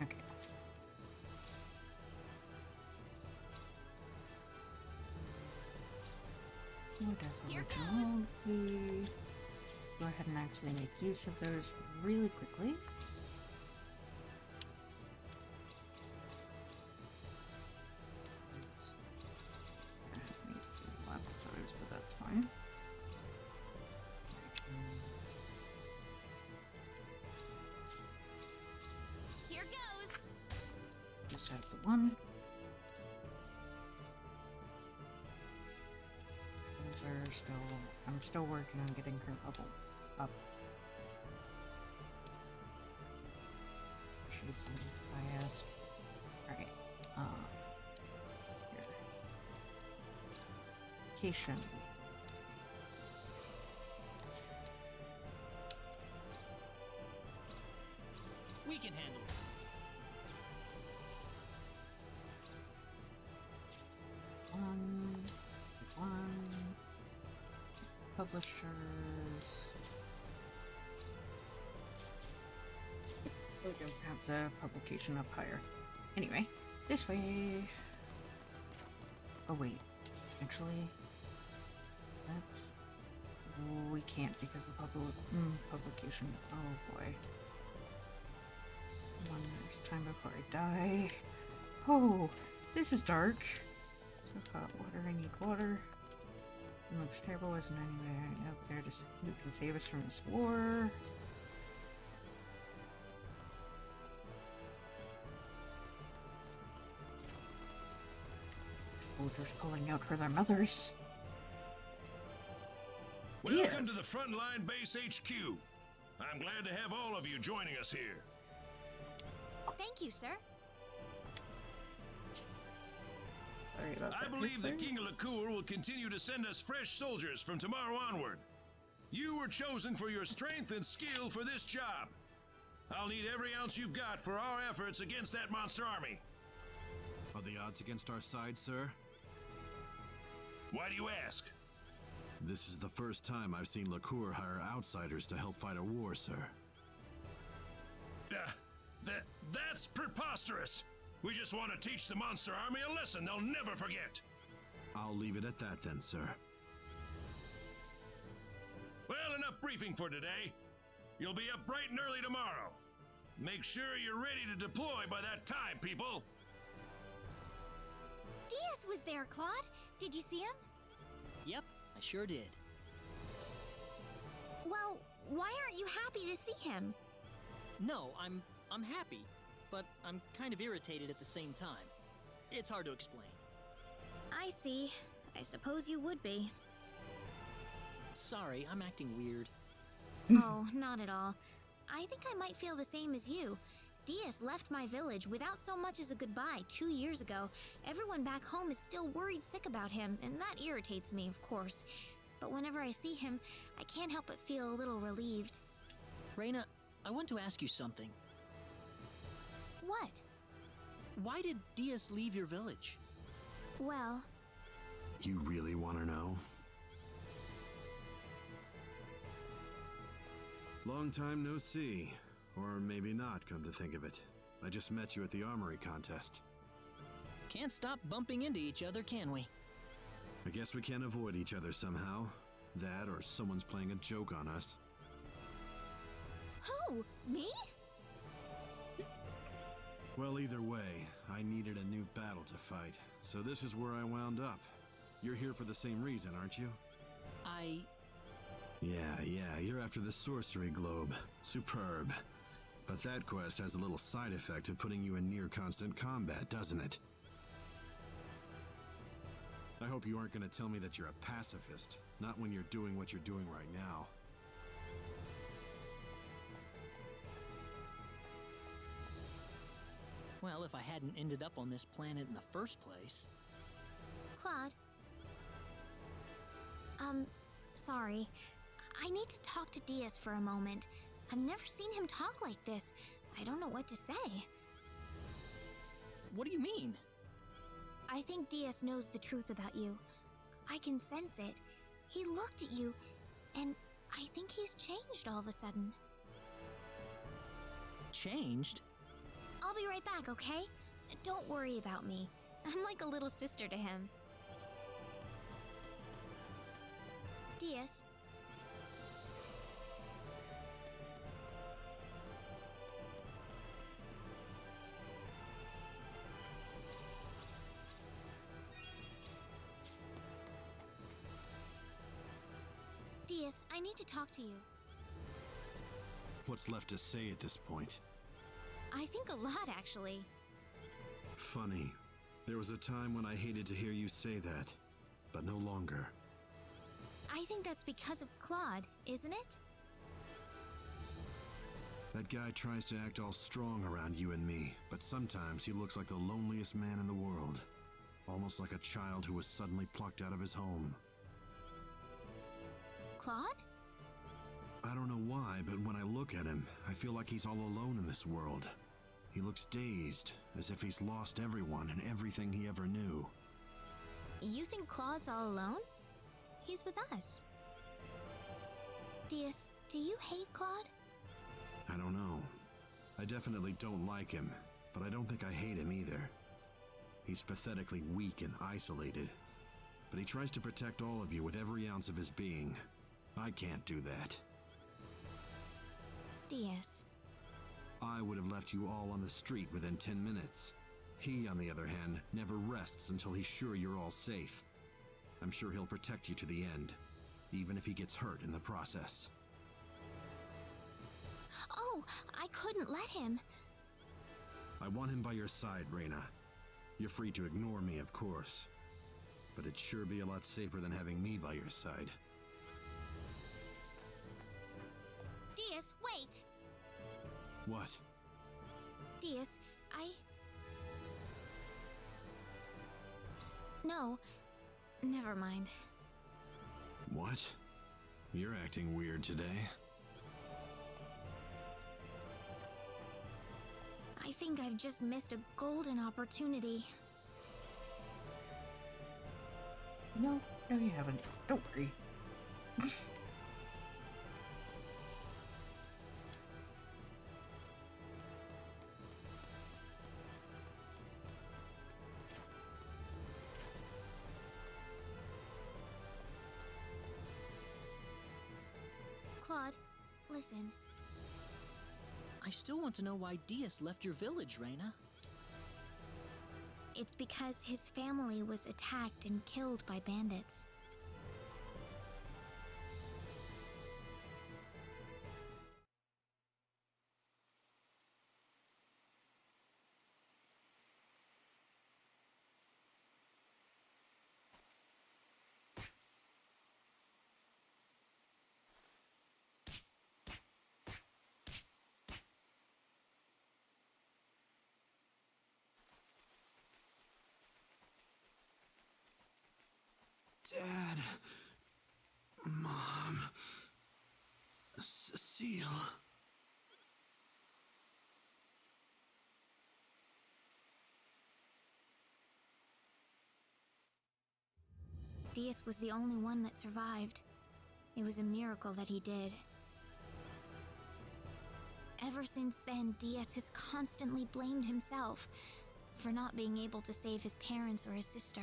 Okay. Here Whatever. Please go ahead and actually make use of those really quickly. Needs to left those, but that's fine. Here goes. Just have the one. Those are still. I'm still working on getting her level up. She's biased. Alright. Here. Vacation. We can handle this. One. Publishers. We don't have the publication up higher. Anyway, this way. Oh wait, actually, that's we can't because the publication. Oh boy. One last time before I die. Oh, this is dark. So hot water. I need water. It looks terrible. Isn't anywhere out there to who can save us from this war? Soldiers calling out for their mothers. Welcome to the Frontline Base HQ. I'm glad to have all of you joining us here. Thank you, sir. Sorry about that. I believe the King of Liqueur will continue to send us fresh soldiers from tomorrow onward. You were chosen for your strength and skill for this job. I'll need every ounce you've got for our efforts against that monster army. Are the odds against our side, sir? Why do you ask? This is the first time I've seen Liqueur hire outsiders to help fight a war, sir. That's preposterous. We just want to teach the monster army a lesson they'll never forget. I'll leave it at that then, sir. Well, enough briefing for today. You'll be up bright and early tomorrow. Make sure you're ready to deploy by that time, people. Diaz was there, Claude. Did you see him? Yep, I sure did. Well, why aren't you happy to see him? No, I'm happy, but I'm kind of irritated at the same time. It's hard to explain. I see. I suppose you would be. Sorry, I'm acting weird. Oh, not at all. I think I might feel the same as you. Diaz left my village without so much as a goodbye 2 years ago. Everyone back home is still worried sick about him, and that irritates me, of course. But whenever I see him, I can't help but feel a little relieved. Reina, I want to ask you something. What? Why did Diaz leave your village? Well... You really want to know? Long time no see. Or maybe not, come to think of it. I just met you at the armory contest. Can't stop bumping into each other, can we? I guess we can't avoid each other somehow. That or someone's playing a joke on us. Who? Me? Well, either way, I needed a new battle to fight, so this is where I wound up. You're here for the same reason, aren't you? Yeah, you're after the sorcery globe. Superb. But that quest has a little side effect of putting you in near constant combat, doesn't it? I hope you aren't going to tell me that you're a pacifist, not when you're doing what you're doing right now. Well, if I hadn't ended up on this planet in the first place. Claude. Sorry. I need to talk to Diaz for a moment. I've never seen him talk like this. I don't know what to say. What do you mean? I think Diaz knows the truth about you. I can sense it. He looked at you, and I think he's changed all of a sudden. Changed? I'll be right back, okay? Don't worry about me. I'm like a little sister to him. Diaz. Diaz, I need to talk to you. What's left to say at this point? I think a lot, actually. Funny. There was a time when I hated to hear you say that, but no longer. I think that's because of Claude, isn't it? That guy tries to act all strong around you and me, but sometimes he looks like the loneliest man in the world. Almost like a child who was suddenly plucked out of his home. Claude? I don't know why, but when I look at him, I feel like he's all alone in this world. He looks dazed, as if he's lost everyone and everything he ever knew. You think Claude's all alone? He's with us. Diaz, do you hate Claude? I don't know. I definitely don't like him, but I don't think I hate him either. He's pathetically weak and isolated, but he tries to protect all of you with every ounce of his being. I can't do that. Diaz. I would have left you all on the street within 10 minutes. He, on the other hand, never rests until he's sure you're all safe. I'm sure he'll protect you to the end, even if he gets hurt in the process. Oh, I couldn't let him. I want him by your side, Reyna. You're free to ignore me, of course. But it'd sure be a lot safer than having me by your side. Diaz, wait! What? Diaz, No, never mind. What? You're acting weird today. I think I've just missed a golden opportunity. No, you haven't. Don't worry. Claude, listen. I still want to know why Diaz left your village, Reyna. It's because his family was attacked and killed by bandits. Dad. Mom. Cecile. Diaz was the only one that survived. It was a miracle that he did. Ever since then, Diaz has constantly blamed himself for not being able to save his parents or his sister.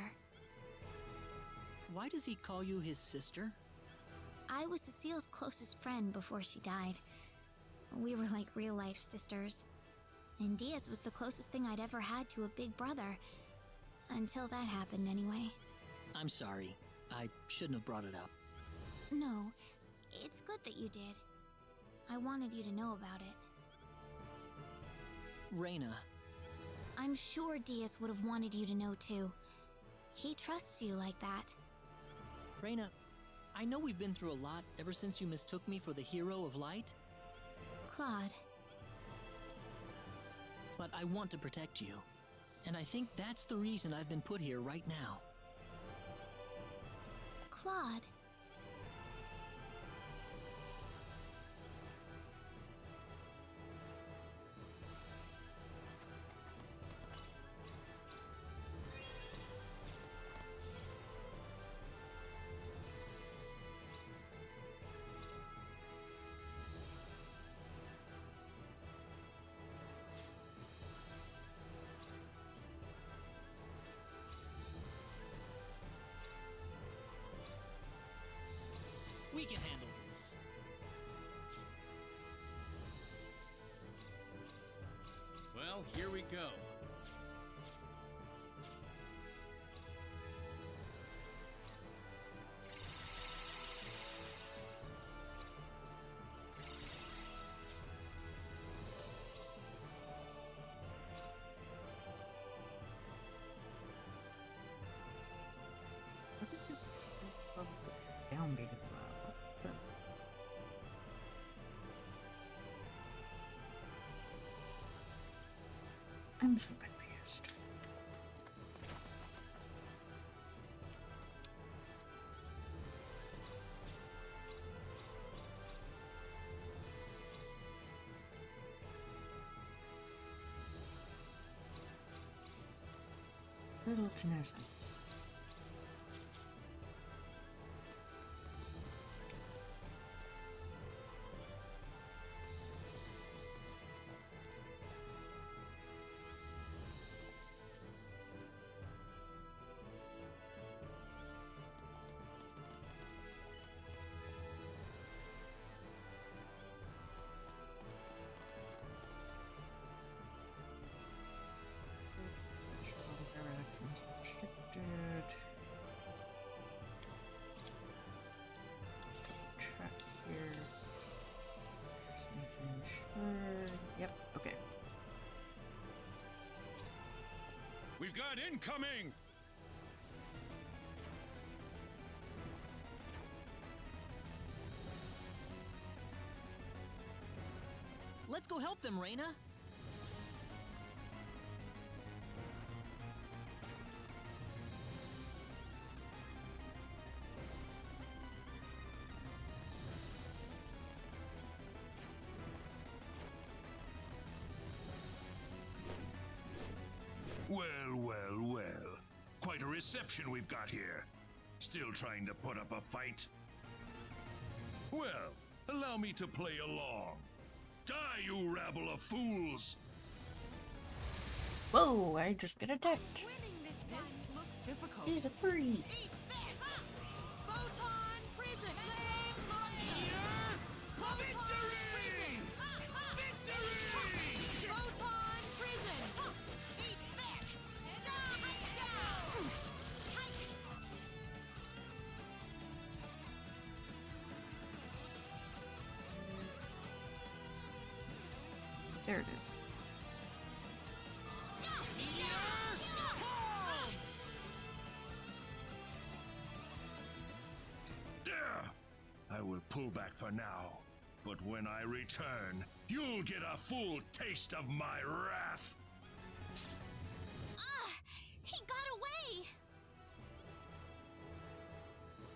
Why does he call you his sister? I was Cecile's closest friend before she died. We were like real-life sisters. And Diaz was the closest thing I'd ever had to a big brother. Until that happened, anyway. I'm sorry. I shouldn't have brought it up. No, it's good that you did. I wanted you to know about it. Reina. I'm sure Diaz would have wanted you to know too. He trusts you like that. Reina, I know we've been through a lot ever since you mistook me for the hero of light. Claude. But I want to protect you. And I think that's the reason I've been put here right now. Claude. We can handle this. Well, here we go. Downdated. I'm so confused. Little to no sense. Check here. Just making sure. Yep, okay. We've got incoming! Let's go help them, Reina. Well, well, well. Quite a reception we've got here. Still trying to put up a fight? Well, allow me to play along. Die, you rabble of fools! Whoa, I just get attacked. This looks difficult. He's a furry. Photon prison! Photon prison! Victory! Photon prison! Eat this! There it is. I will pull back for now, but when I return, you'll get a full taste of my wrath! Ah! He got away!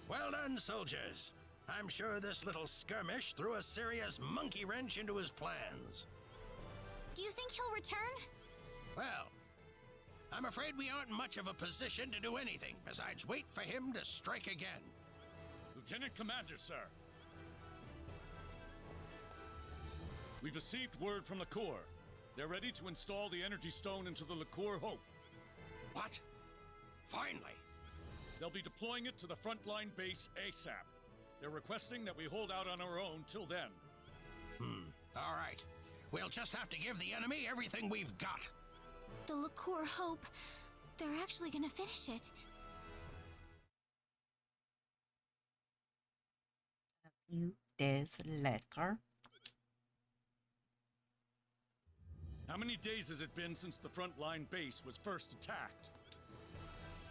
Well done, soldiers. I'm sure this little skirmish threw a serious monkey wrench into his plans. Do you think he'll return? Well, I'm afraid we aren't much of a position to do anything besides wait for him to strike again. Lieutenant Commander, sir. We've received word from the Corps. They're ready to install the energy stone into the Liqueur Hope. What? Finally! They'll be deploying it to the frontline base ASAP. They're requesting that we hold out on our own till then. All right. We'll just have to give the enemy everything we've got. The liqueur Hope. They're actually gonna finish it. A few days later. How many days has it been since the frontline base was first attacked?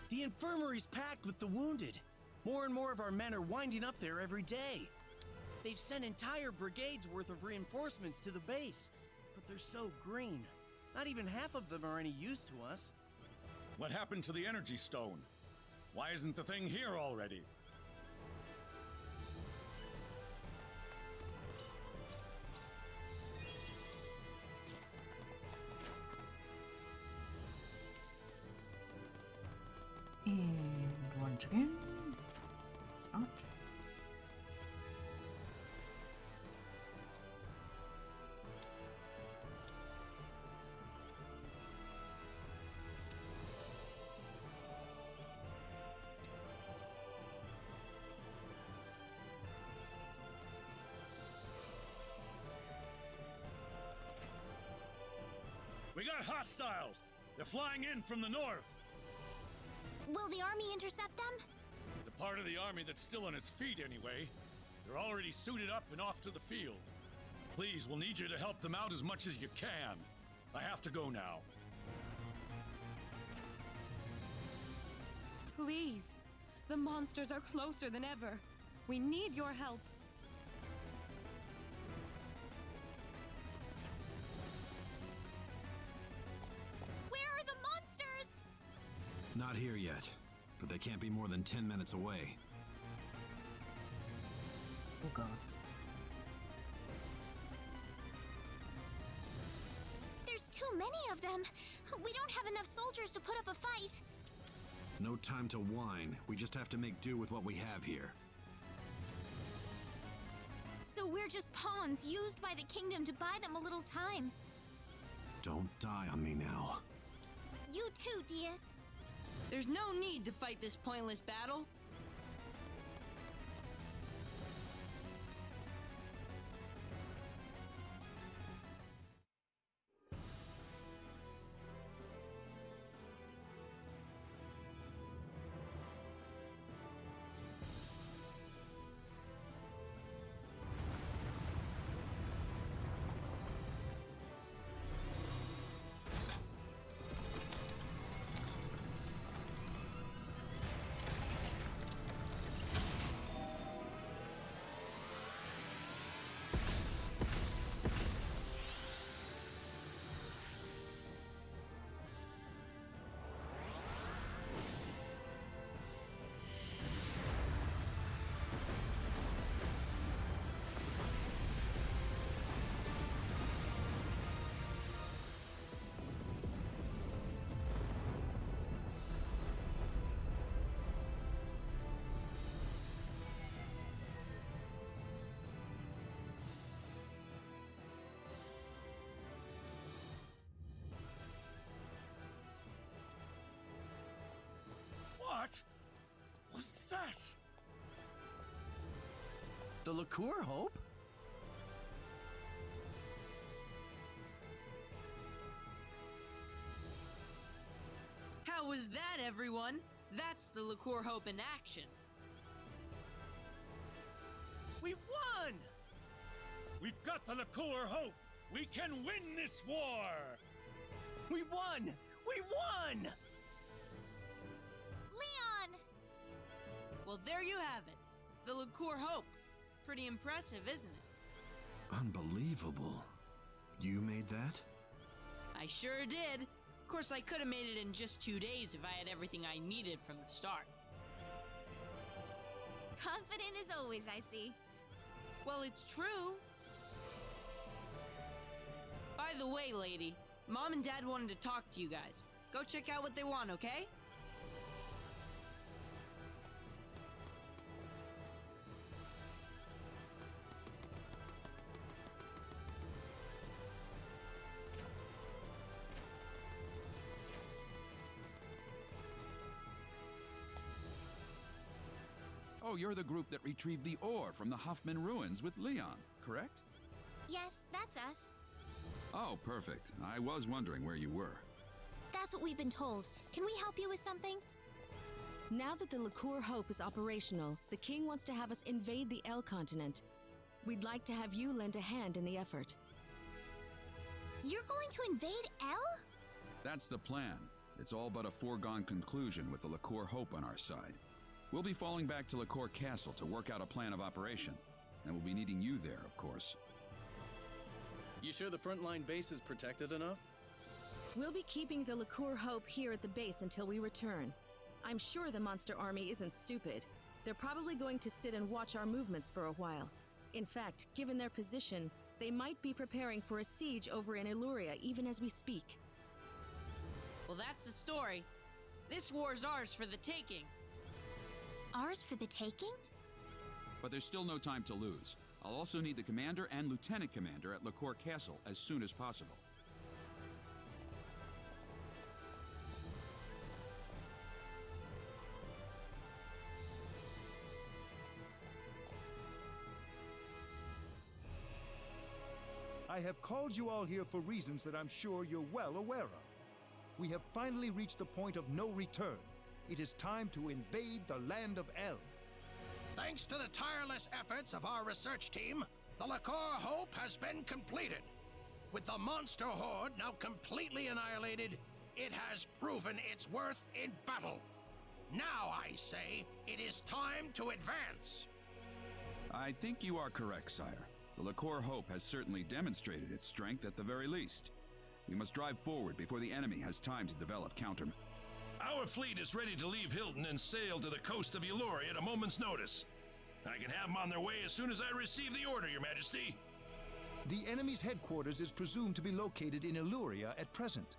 The infirmary's packed with the wounded. More and more of our men are winding up there every day. They've sent entire brigades worth of reinforcements to the base, but they're so green. Not even half of them are any use to us. What happened to the energy stone? Why isn't the thing here already? And once again, out. We got hostiles! They're flying in from the north! Will the army intercept them? The part of the army that's still on its feet, anyway. They're already suited up and off to the field. Please, we'll need you to help them out as much as you can. I have to go now. Please. The monsters are closer than ever. We need your help. Where are the monsters? Not here yet, but they can't be more than 10 minutes away. Oh god. There's too many of them. We don't have enough soldiers to put up a fight. No time to whine. We just have to make do with what we have here. So we're just pawns used by the kingdom to buy them a little time. Don't die on me now. You too, Diaz. There's no need to fight this pointless battle. What was that? The liqueur, Hope? How was that, everyone? That's the liqueur Hope in action. We won! We've got the liqueur Hope! We can win this war! We won! We won! Leon! Well, there you have it. The liqueur Hope. Pretty impressive, isn't it? Unbelievable. You made that? I sure did. Of course, I could have made it in just 2 days if I had everything I needed from the start. Confident as always, I see. Well, it's true. By the way, lady, Mom and Dad wanted to talk to you guys. Go check out what they want, okay? Oh, you're the group that retrieved the ore from the Huffman ruins with Leon, correct? Yes, that's us. Oh, perfect. I was wondering where you were. That's what we've been told. Can we help you with something? Now that the Liqueur Hope is operational, the king wants to have us invade the L continent. We'd like to have you lend a hand in the effort. You're going to invade L? That's the plan. It's all but a foregone conclusion with the Liqueur Hope on our side. We'll be falling back to Liqueur Castle to work out a plan of operation, and we'll be needing you there, of course. You sure the frontline base is protected enough? We'll be keeping the Liqueur Hope here at the base until we return. I'm sure the monster army isn't stupid. They're probably going to sit and watch our movements for a while. In fact, given their position, they might be preparing for a siege over in Illuria even as we speak. Well, that's the story. This war's ours for the taking. Ours for the taking? But there's still no time to lose. I'll also need the commander and lieutenant commander at Liqueur Castle as soon as possible. I have called you all here for reasons that I'm sure you're well aware of. We have finally reached the point of no return. It is time to invade the land of El. Thanks to the tireless efforts of our research team, the Liqueur Hope has been completed. With the monster horde now completely annihilated, it has proven its worth in battle. Now, I say, it is time to advance. I think you are correct, sire. The Liqueur Hope has certainly demonstrated its strength at the very least. We must drive forward before the enemy has time to develop counter... Our fleet is ready to leave Hilton and sail to the coast of Illuria at a moment's notice. I can have them on their way as soon as I receive the order, Your Majesty. The enemy's headquarters is presumed to be located in Illuria at present.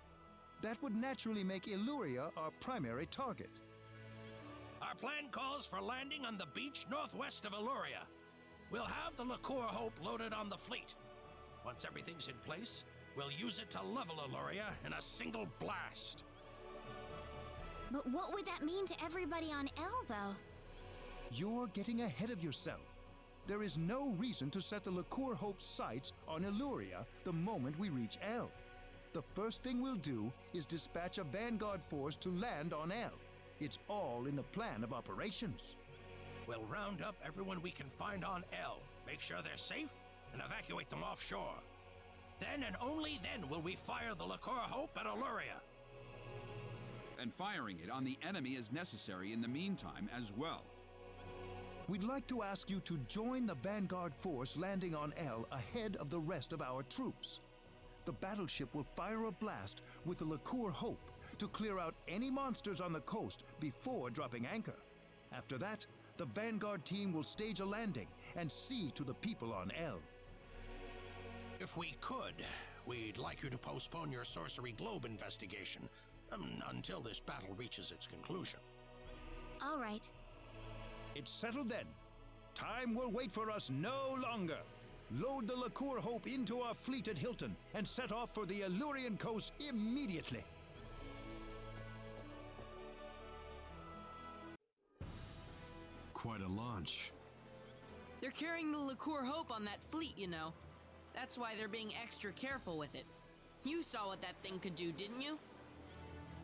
That would naturally make Illuria our primary target. Our plan calls for landing on the beach northwest of Illuria. We'll have the Liqueur Hope loaded on the fleet. Once everything's in place, we'll use it to level Illuria in a single blast. But what would that mean to everybody on L, though? You're getting ahead of yourself. There is no reason to set the Liqueur Hope's sights on Illuria the moment we reach L. The first thing we'll do is dispatch a vanguard force to land on L. It's all in the plan of operations. We'll round up everyone we can find on L, make sure they're safe, and evacuate them offshore. Then and only then will we fire the Liqueur Hope at Illuria. And firing it on the enemy is necessary in the meantime as well. We'd like to ask you to join the vanguard force landing on L ahead of the rest of our troops. The battleship will fire a blast with the Liqueur Hope to clear out any monsters on the coast before dropping anchor. After that, the vanguard team will stage a landing and see to the people on L. If we could, we'd like you to postpone your Sorcery Globe investigation until this battle reaches its conclusion. All right. It's settled then. Time will wait for us no longer. Load the Liqueur Hope into our fleet at Hilton and set off for the Illurian coast immediately. Quite a launch. They're carrying the Liqueur Hope on that fleet, you know. That's why they're being extra careful with it. You saw what that thing could do, didn't you?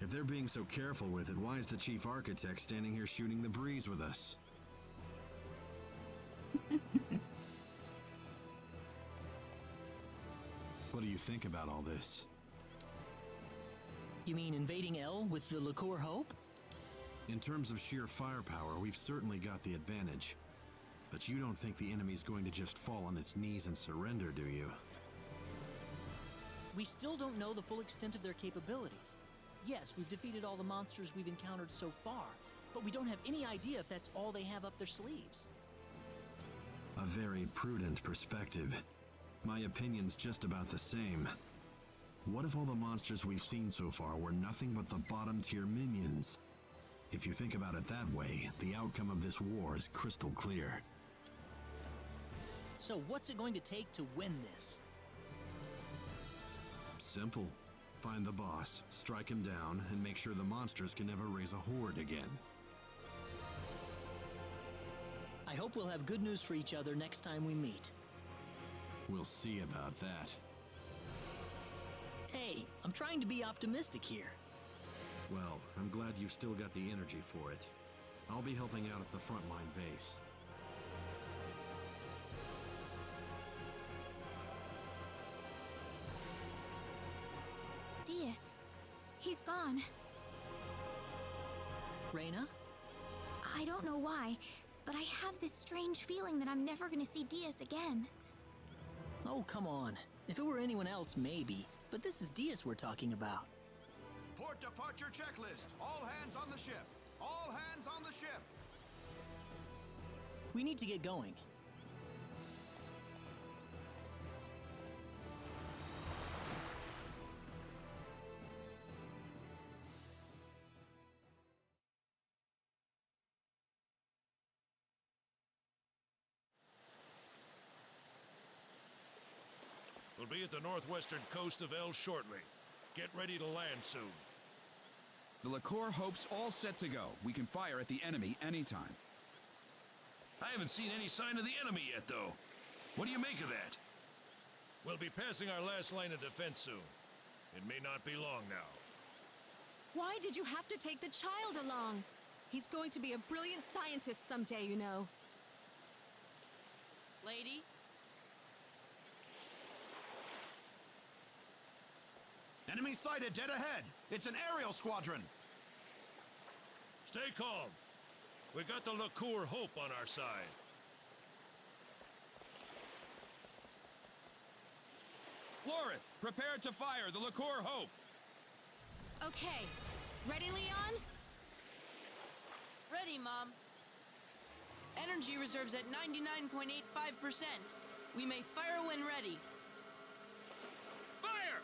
If they're being so careful with it, why is the chief architect standing here shooting the breeze with us? What do you think about all this? You mean invading L with the Liqueur Hope? In terms of sheer firepower, we've certainly got the advantage. But you don't think the enemy's going to just fall on its knees and surrender, do you? We still don't know the full extent of their capabilities. Yes, we've defeated all the monsters we've encountered so far, but we don't have any idea if that's all they have up their sleeves. A very prudent perspective. My opinion's just about the same. What if all the monsters we've seen so far were nothing but the bottom-tier minions? If you think about it that way, the outcome of this war is crystal clear. So what's it going to take to win this? Simple. Find the boss, strike him down, and make sure the monsters can never raise a horde again. I hope we'll have good news for each other next time we meet. We'll see about that. Hey, I'm trying to be optimistic here. Well, I'm glad you've still got the energy for it. I'll be helping out at the frontline base. Diaz, he's gone. Reyna? I don't know why, but I have this strange feeling that I'm never gonna see Diaz again. Oh, come on. If it were anyone else, maybe. But this is Diaz we're talking about. Port departure checklist. All hands on the ship. All hands on the ship. We need to get going. We'll be at the northwestern coast of El shortly. Get ready to land soon. The Liqueur Hope's all set to go. We can fire at the enemy anytime. I haven't seen any sign of the enemy yet, though. What do you make of that? We'll be passing our last line of defense soon. It may not be long now. Why did you have to take the child along? He's going to be a brilliant scientist someday, you know. Lady? Enemy sighted dead ahead. It's an aerial squadron. Stay calm. We got the Liqueur Hope on our side. Lorith, prepare to fire the Liqueur Hope. Okay. Ready, Leon? Ready, Mom. Energy reserves at 99.85%. We may fire when ready. Fire!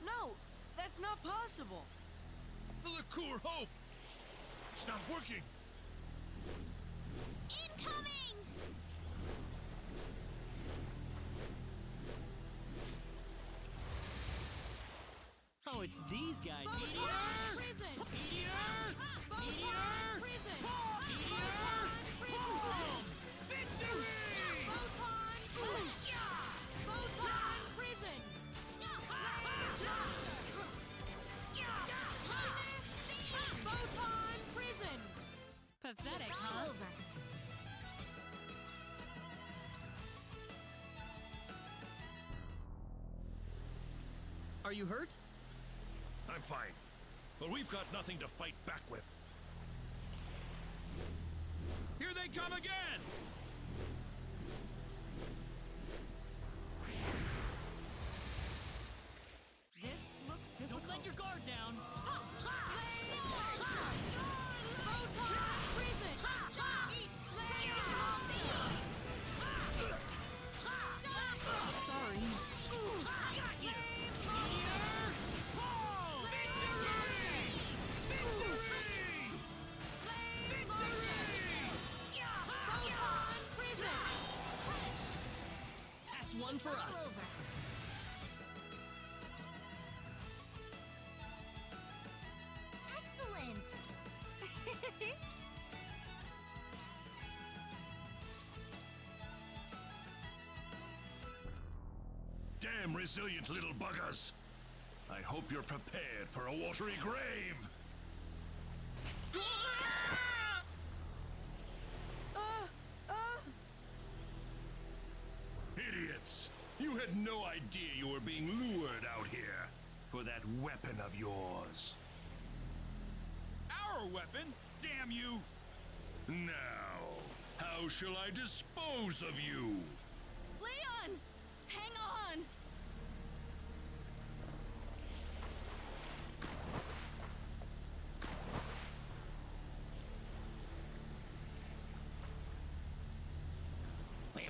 No, that's not possible. The Liqueur Hope! It's not working! Incoming! Oh, it's these guys. Photon prison! Meteor! Photon prison! Photon prison! Victory! Photon prison! Photon prison! Photon prison! Pathetic, It's all huh? over. Are you hurt? I'm fine. But we've got nothing to fight back with. Here they come again! This looks difficult. Don't let your guard down. Photon prison! Sorry. Photon prison! That's one for us. Excellent! Damn resilient little buggers! I hope you're prepared for a watery grave! Idiots! You had no idea you were being lured out here for that weapon of yours. Our weapon? Damn you! Now, how shall I dispose of you? Leon! Hang on!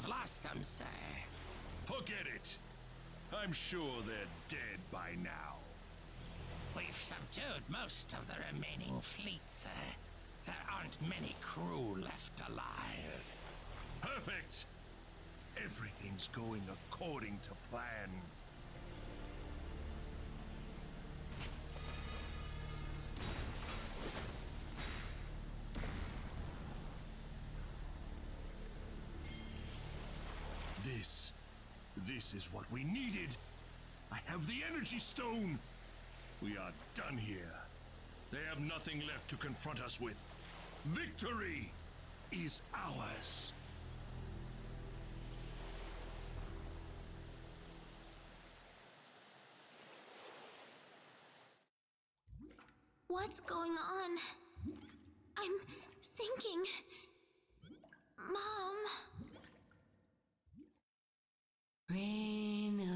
We've lost them, sir. Forget it. I'm sure they're dead by now. We've subdued most of the remaining fleet, sir. There aren't many crew left alive. Perfect. Everything's going according to plan. This is what we needed. I have the energy stone. We are done here. They have nothing left to confront us with. Victory is ours. What's going on? I'm sinking. Mom. Raina.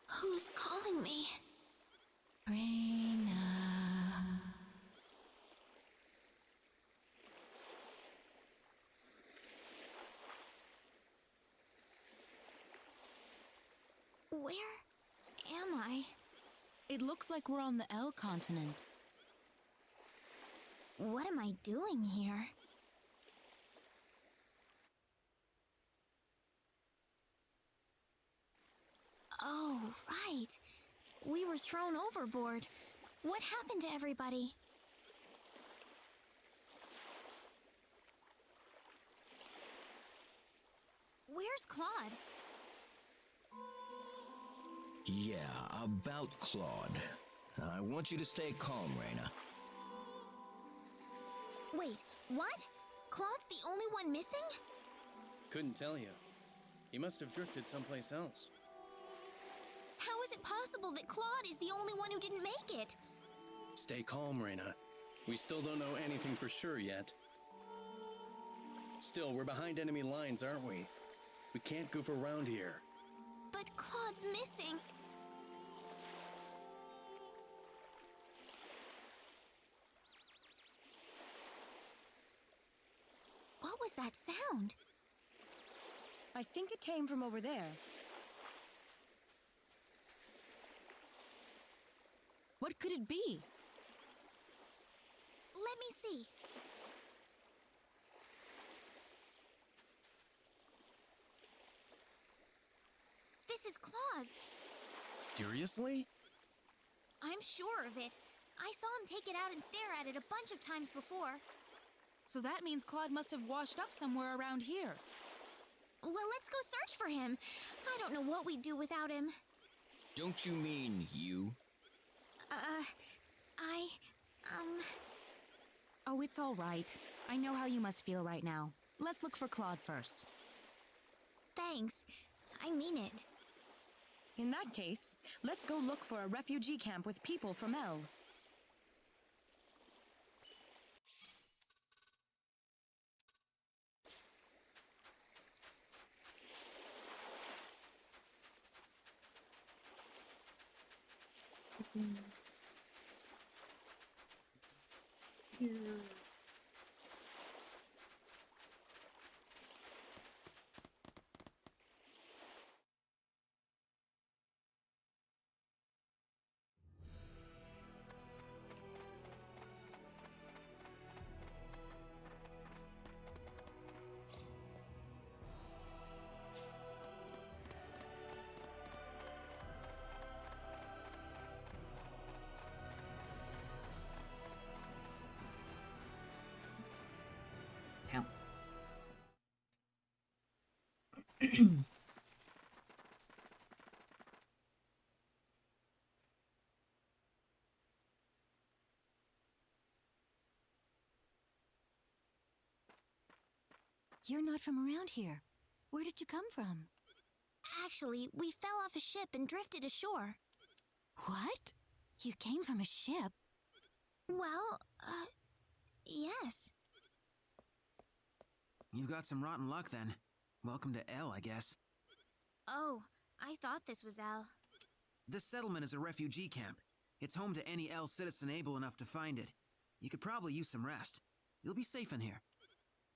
Who's calling me? Raina. Where am I? It looks like we're on the L continent. What am I doing here? Oh, right. We were thrown overboard. What happened to everybody? Where's Claude? Yeah, about Claude. I want you to stay calm, Raina. Wait, what? Claude's the only one missing? Couldn't tell you. He must have drifted someplace else. How is it possible that Claude is the only one who didn't make it? Stay calm, Raina. We still don't know anything for sure yet. Still, we're behind enemy lines, aren't we? We can't goof around here. But Claude's missing. What was that sound? I think it came from over there. What could it be? Let me see. This is Claude's. Seriously? I'm sure of it. I saw him take it out and stare at it a bunch of times before. So that means Claude must have washed up somewhere around here. Well, let's go search for him. I don't know what we'd do without him. Don't you mean you? Oh, it's all right. I know how you must feel right now. Let's look for Claude first. Thanks. I mean it. In that case, let's go look for a refugee camp with people from El. You're not from around here. Where did you come from? Actually, we fell off a ship and drifted ashore. What? You came from a ship? Well, yes. You've got some rotten luck then. Welcome to El, I guess. Oh, I thought this was El. This settlement is a refugee camp. It's home to any El citizen able enough to find it. You could probably use some rest. You'll be safe in here.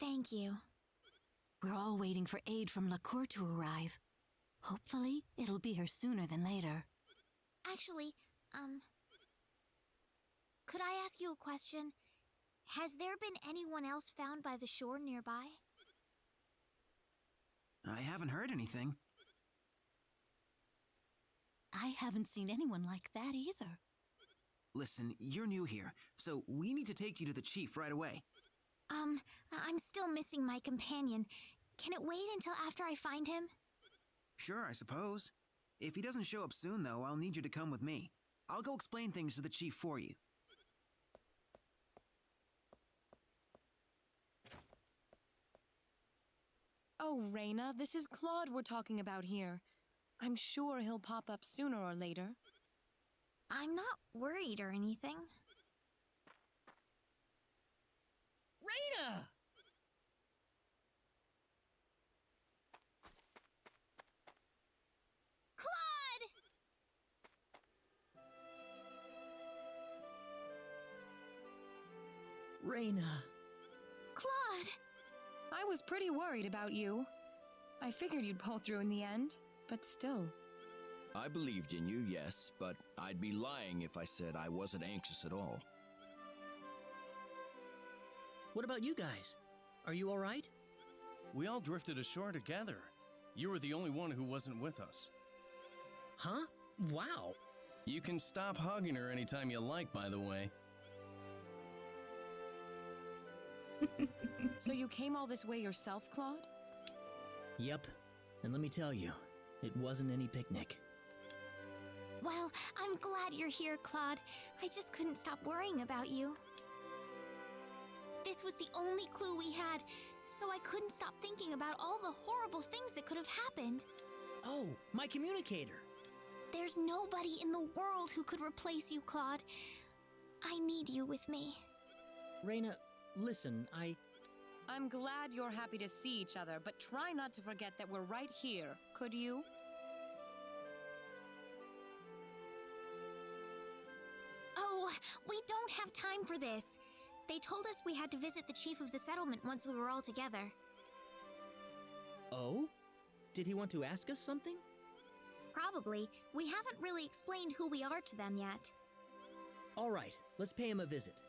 Thank you. We're all waiting for aid from LaCour to arrive. Hopefully, it'll be here sooner than later. Actually, could I ask you a question? Has there been anyone else found by the shore nearby? I haven't heard anything. I haven't seen anyone like that either. Listen, you're new here, so we need to take you to the chief right away. I'm still missing my companion. Can it wait until after I find him? Sure, I suppose. If he doesn't show up soon, though, I'll need you to come with me. I'll go explain things to the chief for you. Oh, Reyna, this is Claude we're talking about here. I'm sure he'll pop up sooner or later. I'm not worried or anything. Reyna! Claude! Reyna. Claude! I was pretty worried about you. I figured you'd pull through in the end, but still. I believed in you, yes, but I'd be lying if I said I wasn't anxious at all. What about you guys? Are you all right? We all drifted ashore together. You were the only one who wasn't with us. Huh? Wow. You can stop hugging her anytime you like, by the way. So you came all this way yourself, Claude? Yep. And let me tell you, it wasn't any picnic. Well, I'm glad you're here, Claude. I just couldn't stop worrying about you. This was the only clue we had, so I couldn't stop thinking about all the horrible things that could have happened. Oh, my communicator! There's nobody in the world who could replace you, Claude. I need you with me. Reyna, listen, I'm glad you're happy to see each other, but try not to forget that we're right here, could you? Oh, we don't have time for this. They told us we had to visit the chief of the settlement once we were all together. Oh? Did he want to ask us something? Probably. We haven't really explained who we are to them yet. All right, let's pay him a visit.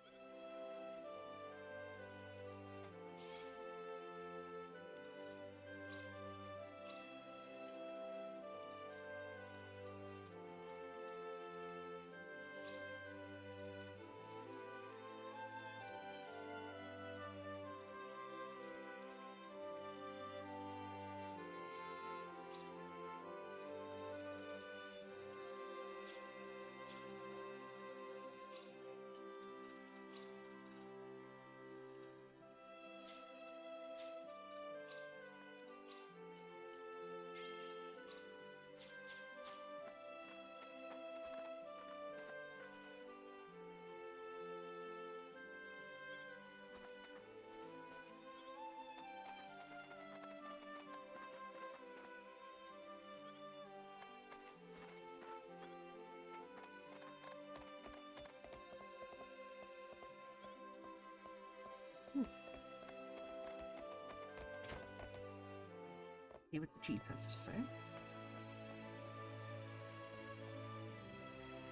See what the chief has to say.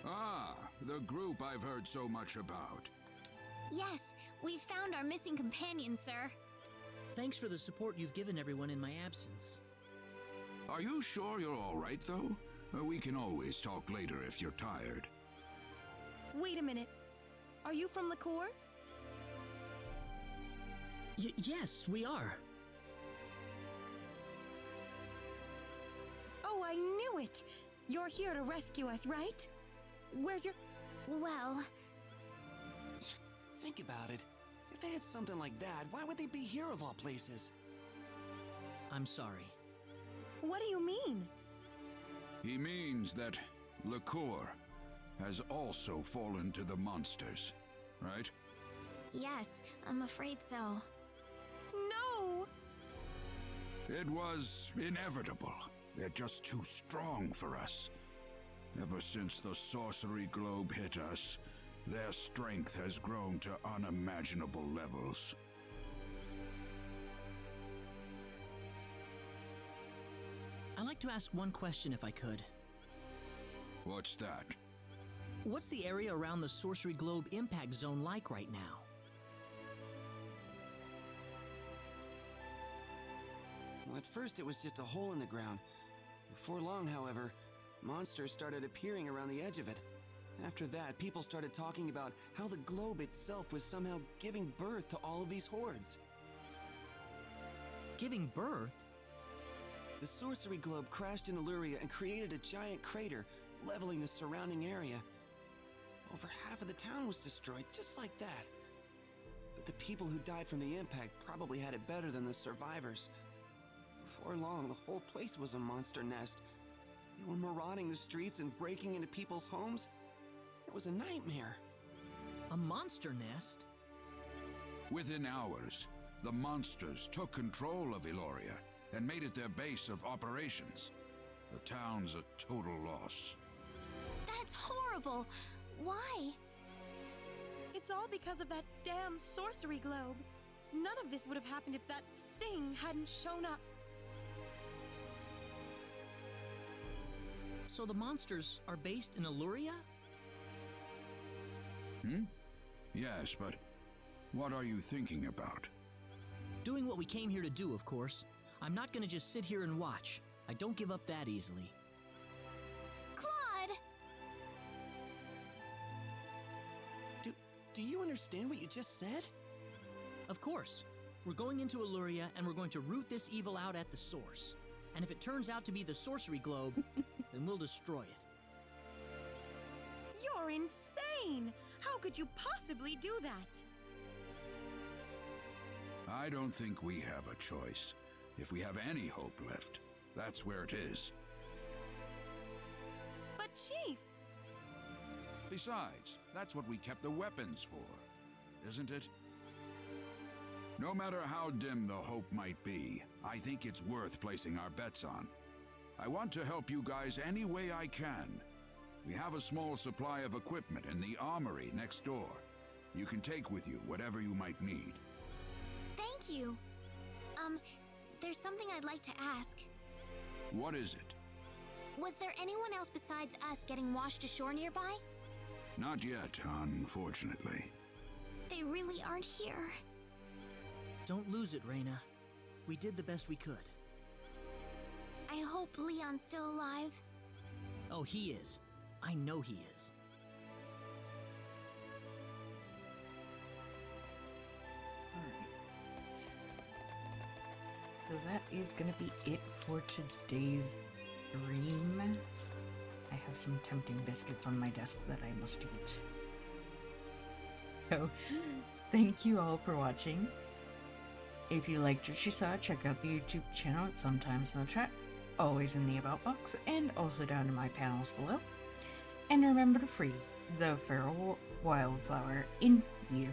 Ah, the group I've heard so much about. Yes, we've found our missing companion, sir. Thanks for the support you've given everyone in my absence. Are you sure you're all right, though? We can always talk later if you're tired. Wait a minute. Are you from LaCour? Yes, we are. Oh, I knew it! You're here to rescue us, right? Where's your... Well... Think about it. If they had something like that, why would they be here of all places? I'm sorry. What do you mean? He means that LaCour has also fallen to the monsters, right? Yes, I'm afraid so. No! It was inevitable. They're just too strong for us. Ever since the sorcery globe hit us, Their strength has grown to unimaginable levels. I'd like to ask one question if I could. What's that? What's the area around the Sorcery Globe impact zone like right now? Well, at first it was just a hole in the ground. Before long, however, monsters started appearing around the edge of it. After that, people started talking about how the globe itself was somehow giving birth to all of these hordes. Giving birth? The sorcery globe crashed in Illyria and created a giant crater, leveling the surrounding area. Over half of the town was destroyed, just like that. But the people who died from the impact probably had it better than the survivors. Before long, the whole place was a monster nest. They were marauding the streets and breaking into people's homes. It was a nightmare. A monster nest? Within hours, the monsters took control of Illyria and made it their base of operations. The town's a total loss. That's horrible. Why? It's all because of that damn sorcery globe. None of this would have happened if that thing hadn't shown up. So the monsters are based in Illyria? Yes, but what are you thinking about? Doing what we came here to do, of course. I'm not gonna just sit here and watch. I don't give up that easily. Claude! Do you understand what you just said? Of course. We're going into Illyria and we're going to root this evil out at the source. And if it turns out to be the sorcery globe, then we'll destroy it. You're insane! How could you possibly do that? I don't think we have a choice. If we have any hope left, that's where it is. But Chief! Besides, that's what we kept the weapons for, isn't it? No matter how dim the hope might be, I think it's worth placing our bets on. I want to help you guys any way I can. We have a small supply of equipment in the armory next door. You can take with you whatever you might need. Thank you. There's something I'd like to ask. What is it? Was there anyone else besides us getting washed ashore nearby? Not yet, unfortunately. They really aren't here. Don't lose it, Reyna. We did the best we could. I hope Leon's still alive. Oh, he is. I know he is. So that is gonna be it for today's stream. I have some tempting biscuits on my desk that I must eat. So, thank you all for watching. If you liked what you saw, check out the YouTube channel. It's sometimes in the chat, always in the About box, and also down in my panels below. And remember to free the feral wildflower in you.